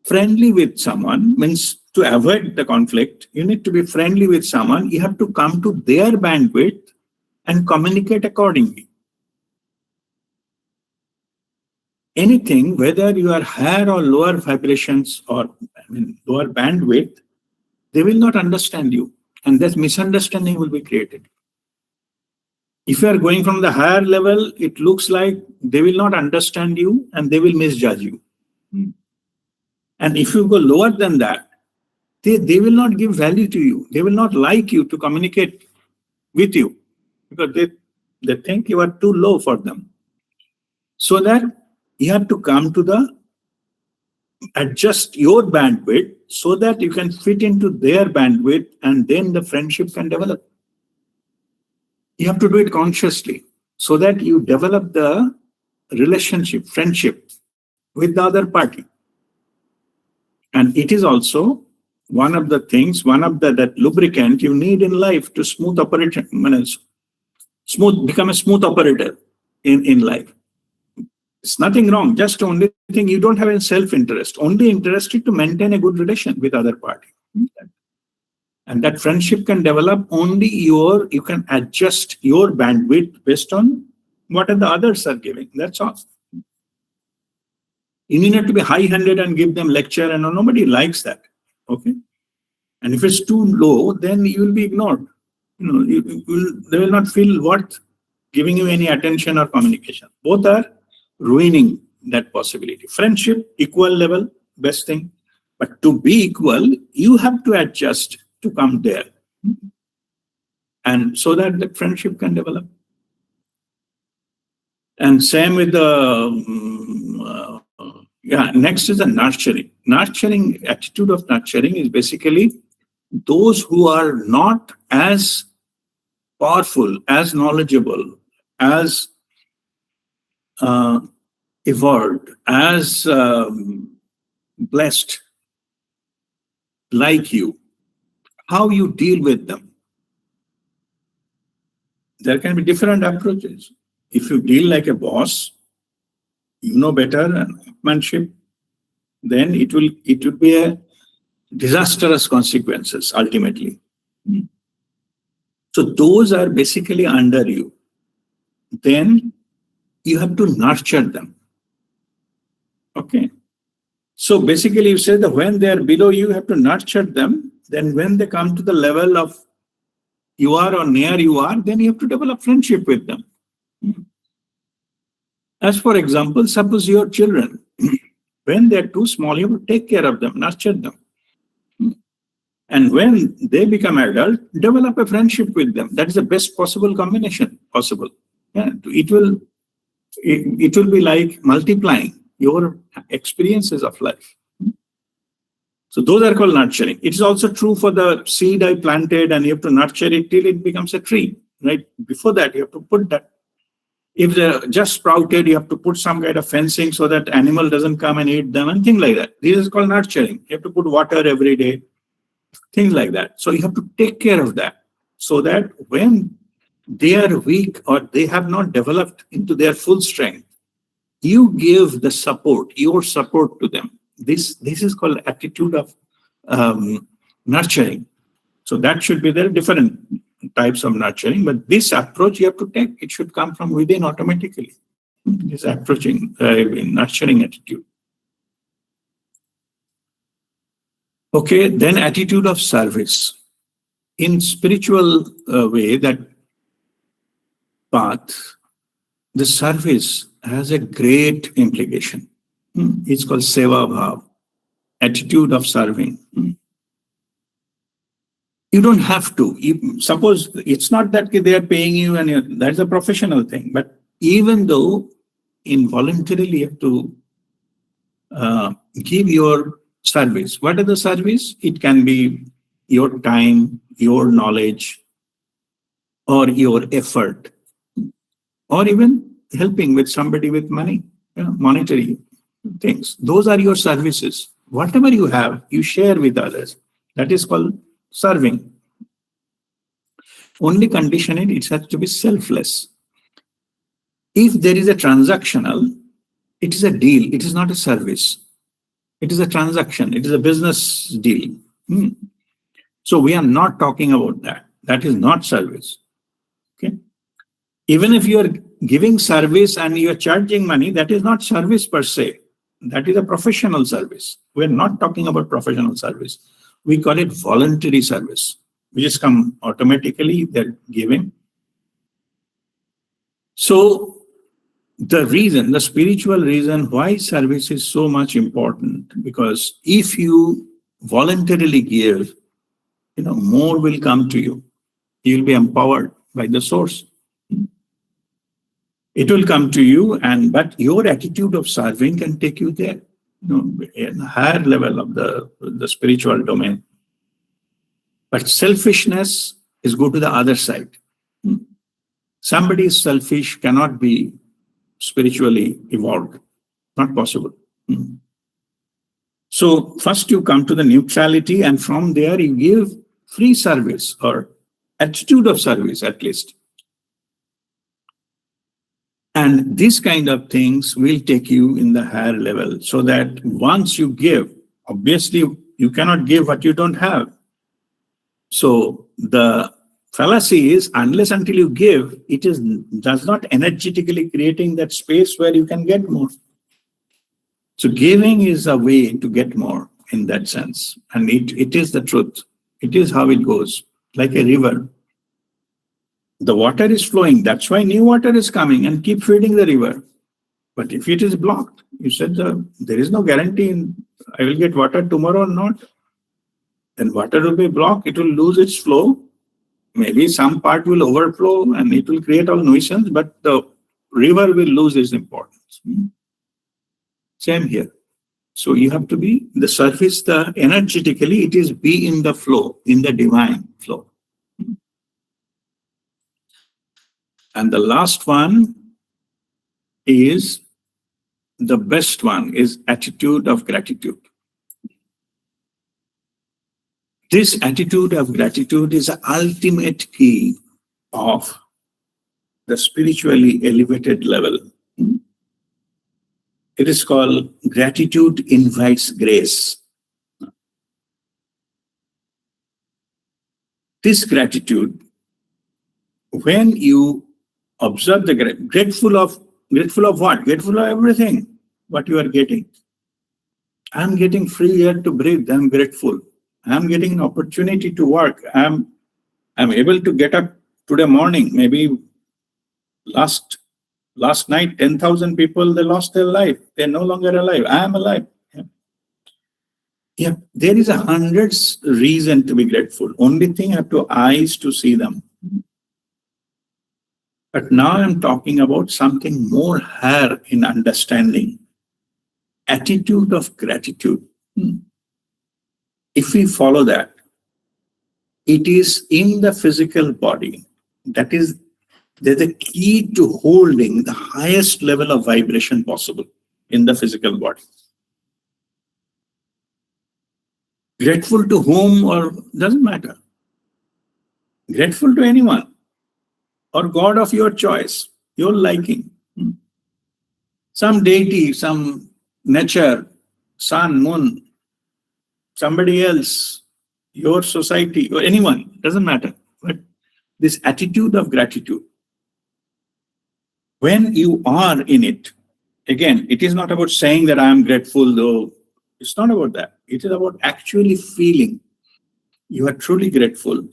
friendly with someone means to avoid the conflict. You need to be friendly with someone. You have to come to their bandwidth and communicate accordingly. Anything, whether you are higher or lower vibrations or lower bandwidth, they will not understand you. And that misunderstanding will be created. If you are going from the higher level, it looks like they will not understand you and they will misjudge you. And if you go lower than that, they will not give value to you. They will not like you to communicate with you because they think you are too low for them. So that you have to come to adjust your bandwidth so that you can fit into their bandwidth and then the friendship can develop. You have to do it consciously so that you develop the relationship, friendship with the other party. And it is also one of the things, that lubricant you need in life to become a smooth operator in life. It's nothing wrong. Just only thing, you don't have any self-interest. Only interested to maintain a good relation with other party. And that friendship can develop only you can adjust your bandwidth based on what the others are giving. That's all. You need not to be high-handed and give them lecture, and nobody likes that. Okay. And if it's too low, then you will be ignored. They will not feel worth giving you any attention or communication. Both are ruining that possibility. Friendship, equal level, best thing. But to be equal, you have to adjust to come there. And so that the friendship can develop. And same with the, next is the nurturing. Attitude of nurturing is basically those who are not as powerful, as knowledgeable, as evolved, as blessed like you, how you deal with them. There can be different approaches. If you deal like a boss, you know better and upmanship, then it will be a disastrous consequences ultimately. So those are basically under you. Then you have to nurture them. Okay. So basically you say that when they are below you, you have to nurture them. Then when they come to the level of you are or near you are, then you have to develop friendship with them. As for example, suppose your children, when they're too small, you have to take care of them, nurture them. And when they become adult, develop a friendship with them. That is the best possible combination possible. Yeah, it will be like multiplying your experiences of life. So those are called nurturing. It is also true for the seed I planted, and you have to nurture it till it becomes a tree, right? Before that, you have to put that. If they're just sprouted, you have to put some kind of fencing so that animal doesn't come and eat them and things like that. This is called nurturing. You have to put water every day, things like that. So you have to take care of that so that when they are weak or they have not developed into their full strength, you give the support, your support to them. This is called attitude of nurturing. So that should be there. Different types of nurturing, but this approach you have to take. It should come from within automatically. This approaching, nurturing attitude. Okay, then attitude of service. In spiritual way, that path, the service has a great implication. It's called seva bhav, attitude of serving. You don't have to. Suppose it's not that they are paying you and that's a professional thing, but even though involuntarily you have to give your service. What are the service? It can be your time, your knowledge, or your effort, or even helping with somebody with money, monetary things. Those are your services. Whatever you have, you share with others. That is called serving. Only condition it has to be selfless. If there is a transactional, it is a deal. It is not a service. It is a transaction. It is a business deal. So we are not talking about that. That is not service. Okay. Even if you are giving service and you are charging money, that is not service per se. That is a professional service. We are not talking about professional service. We call it voluntary service. We just come automatically, they're giving. So the spiritual reason why service is so much important, because if you voluntarily give, more will come to you. You will be empowered by the source. It will come to you, but your attitude of serving can take you there, in a higher level of the spiritual domain. But selfishness is go to the other side. Somebody is selfish cannot be spiritually evolved. Not possible. So first you come to the neutrality, and from there you give free service or attitude of service at least. And these kind of things will take you in the higher level, so that once you give, obviously you cannot give what you don't have. So the fallacy is, unless until you give, does not energetically creating that space where you can get more. So giving is a way to get more in that sense. And it is the truth. It is how it goes, like a river. The water is flowing. That's why new water is coming, and keep feeding the river. But if it is blocked, you said there is no guarantee I will get water tomorrow or not. Then water will be blocked. It will lose its flow. Maybe some part will overflow and it will create all nuisance, but the river will lose its importance. Same here. So you have to be the surface, energetically, it is be in the flow, in the divine flow. And the last one is the best one, is attitude of gratitude. This attitude of gratitude is the ultimate key of the spiritually elevated level. It is called gratitude invites grace. This gratitude, when you observe the grateful of what? Grateful of everything, what you are getting. I'm getting free air to breathe. I'm grateful. I'm getting an opportunity to work. I'm able to get up today morning. Maybe last night, 10,000 people, they lost their life. They're no longer alive. I am alive. Yeah, there is 100 reason to be grateful. Only thing, I have to eyes to see them. But now I'm talking about something more higher in understanding. Attitude of gratitude. If we follow that, it is in the physical body. That is, there's a key to holding the highest level of vibration possible in the physical body. Grateful to whom or doesn't matter. Grateful to anyone or God of your choice, your liking. Some deity, some nature, sun, moon, somebody else, your society, or anyone, doesn't matter. But this attitude of gratitude, when you are in it, again, it is not about saying that I am grateful, though. It's not about that. It is about actually feeling you are truly grateful.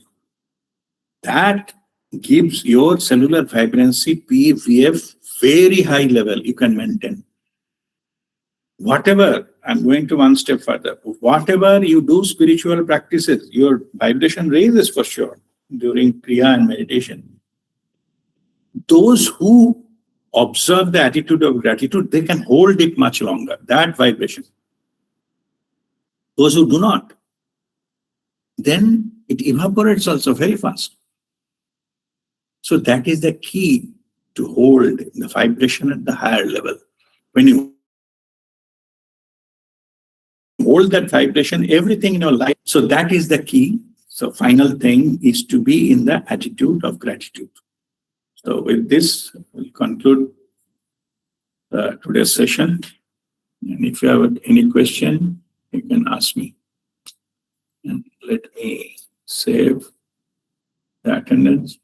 That gives your cellular vibrancy PVF very high level you can maintain. Whatever, I'm going to one step further. Whatever you do spiritual practices, your vibration raises for sure during Kriya and meditation. Those who observe the attitude of gratitude, they can hold it much longer, that vibration. Those who do not, then it evaporates also very fast. So that is the key to hold the vibration at the higher level. When you hold that vibration, everything in your life. So that is the key. So final thing is to be in the attitude of gratitude. So with this, we'll conclude today's session. And if you have any question, you can ask me. And let me save the attendance.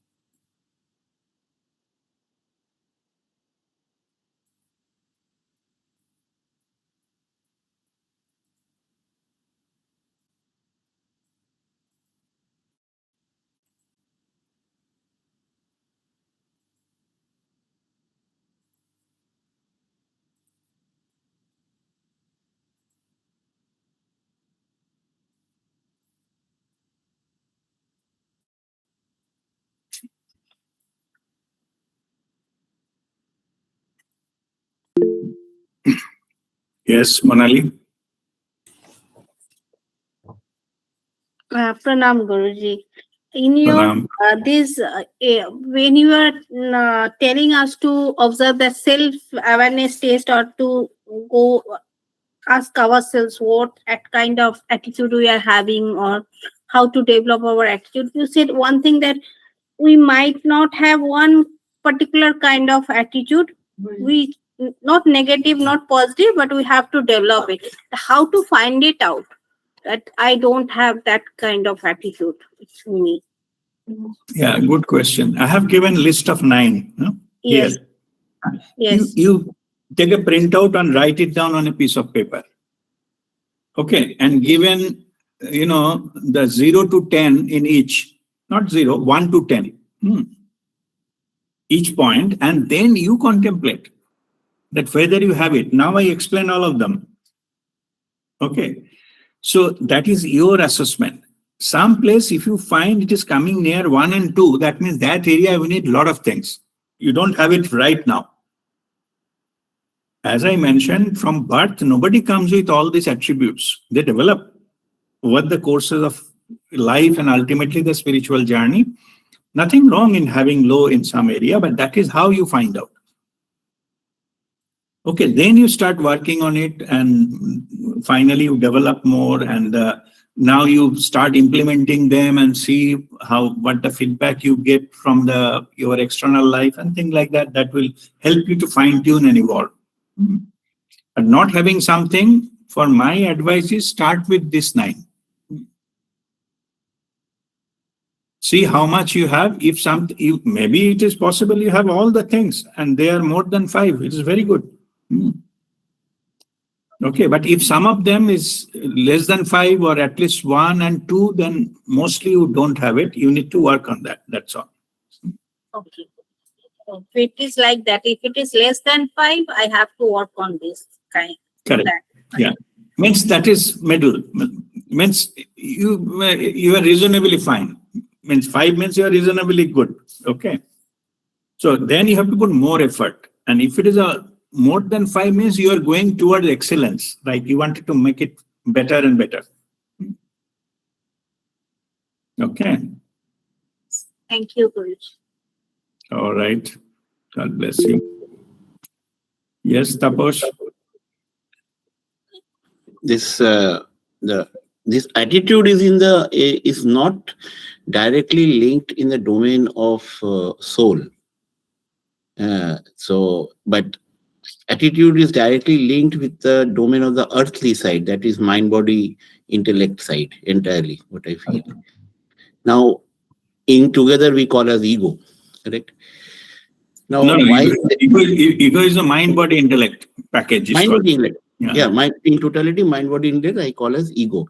Yes, Manali. Pranam Guruji. In your Pranam. when you are telling us to observe the self awareness test or to go ask ourselves what kind of attitude we are having or how to develop our attitude, you said one thing that we might not have one particular kind of attitude. We not negative, not positive, but we have to develop it. How to find it out that I don't have that kind of attitude? It's me. Yeah, good question. I have given list of 9 here. Yes. Yes. You take a printout and write it down on a piece of paper. Okay, and given the 0 to 10 in each, not 0, 1 to 10, each point, and then you contemplate that whether you have it. Now I explain all of them. Okay, so that is your assessment. Some place, if you find it is coming near 1 and 2, that means that area we need a lot of things. You don't have it right now. As I mentioned, from birth, nobody comes with all these attributes. They develop over the courses of life and ultimately the spiritual journey. Nothing wrong in having low in some area, but that is how you find out. Okay, then you start working on it and finally you develop more, and now you start implementing them and see what the feedback you get from your external life and things like that. That will help you to fine tune and evolve. But not having something, for my advice is start with this 9. See how much you have. If maybe it is possible you have all the things and they are more than 5, it is very good. Okay, but if some of them is less than 5 or at least 1 and 2, then mostly you don't have it. You need to work on that. That's all. Okay. If it is like that, if it is less than 5, I have to work on this kind. Correct. Yeah. Means that is middle. Means you are reasonably fine. Means 5 means you are reasonably good. Okay. So then you have to put more effort. And if it is a more than 5 means you are going towards excellence. Like you wanted to make it better and better. Okay. Thank you, Guruji. All right. God bless you. Yes, Taposh. This this attitude is not directly linked in the domain of soul. But attitude is directly linked with the domain of the earthly side, that is mind, body, intellect side entirely. What I feel. Now, in together we call as ego, correct? Now, ego is a mind, body, intellect package. Mind, body, intellect. Yeah, in totality, mind, body, intellect, I call as ego.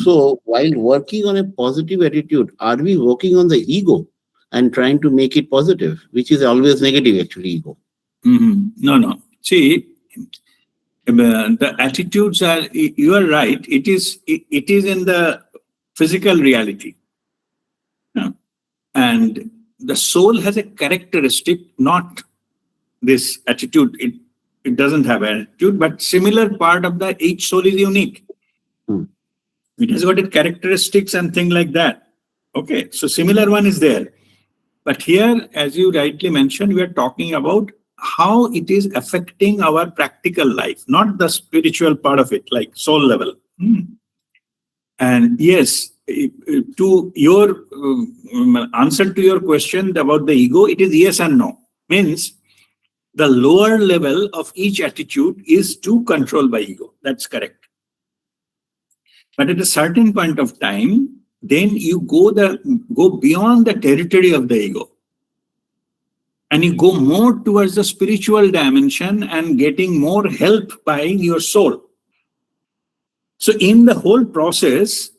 So, while working on a positive attitude, are we working on the ego and trying to make it positive, which is always negative, actually, ego? No. See, the attitudes are, you are right, it is in the physical reality. And the soul has a characteristic, not this attitude. It doesn't have an attitude, but similar part of each soul is unique. It has got its characteristics and things like that. Okay, so similar one is there. But here, as you rightly mentioned, we are talking about how it is affecting our practical life, not the spiritual part of it, like soul level. And yes, to your answer to your question about the ego, it is yes and no. Means the lower level of each attitude is to control by ego. That's correct. But at a certain point of time, then you go beyond the territory of the ego. And you go more towards the spiritual dimension and getting more help by your soul. So in the whole process,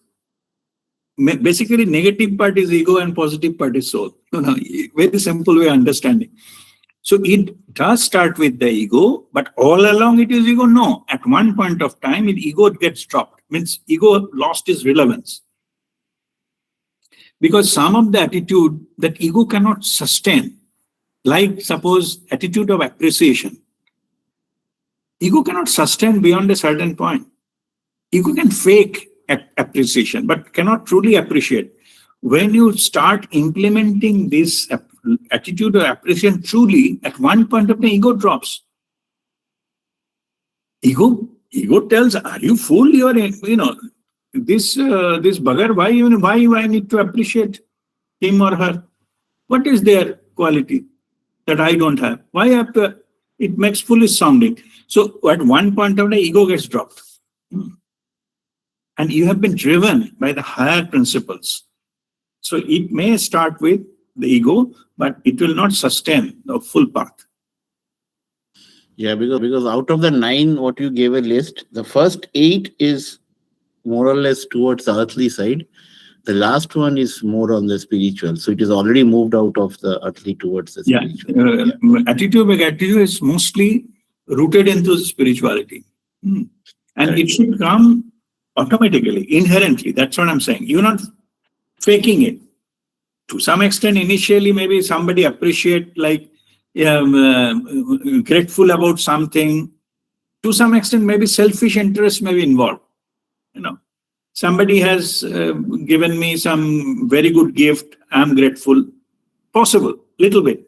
basically negative part is ego and positive part is soul. Very simple way of understanding. So it does start with the ego, but all along it is ego? No. At one point of time, ego gets dropped. Means ego lost its relevance. Because some of the attitude that ego cannot sustain, like suppose attitude of appreciation. Ego cannot sustain beyond a certain point. Ego can fake appreciation, but cannot truly appreciate. When you start implementing this attitude of appreciation truly, at one point of time, ego drops. Ego tells, are you fool? You are, this bugger, why I need to appreciate him or her? What is their quality that I don't have? Why have to? It makes foolish sounding. So at one point of time, ego gets dropped. And you have been driven by the higher principles. So it may start with the ego, but it will not sustain the full path. Yeah, because out of the 9, what you gave a list, the first 8 is more or less towards the earthly side. The last one is more on the spiritual. So it is already moved out of the earthly towards the spiritual. Attitude is mostly rooted into spirituality. And it should come automatically, inherently. That's what I'm saying. You're not faking it. To some extent, initially, maybe somebody appreciate, like, grateful about something. To some extent, maybe selfish interest may be involved. Somebody has given me some very good gift. I'm grateful. Possible, little bit.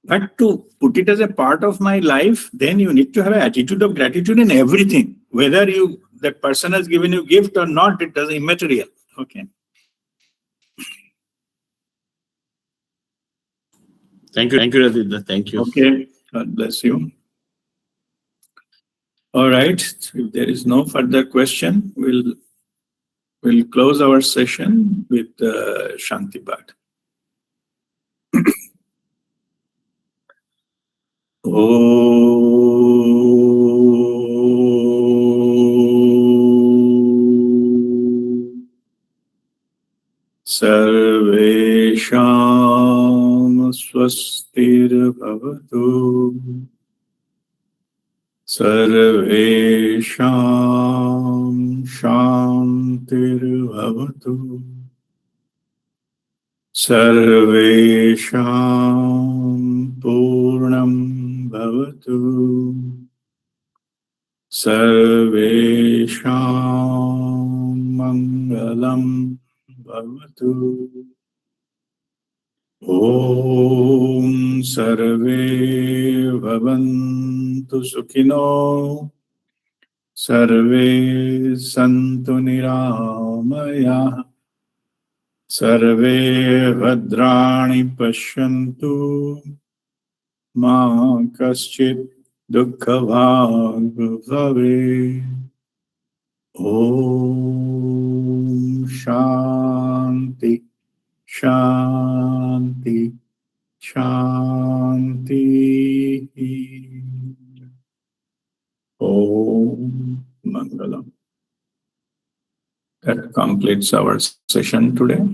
But to put it as a part of my life, then you need to have an attitude of gratitude in everything. Whether that person has given you gift or not, it doesn't immaterial. Okay. Thank you, Radhindra. Thank you. Okay. God bless you. All right. If there is no further question, we'll close our session with Shanti Bhat. Sarvesham swastir bhavatu Sarvesham Shantirvavatu. Sarvesham Purnam Bhavatu. Sarvesham Mangalam Bhavatu. Om Sarve Bhavantu Sukhino. Sarve Santu Niramaya. Sarve Bhadrani Pashyantu. Ma Kaschit Dukhavag Bhave. Om Shanti Shanti Shanti. Om Mangalam. That completes our session today.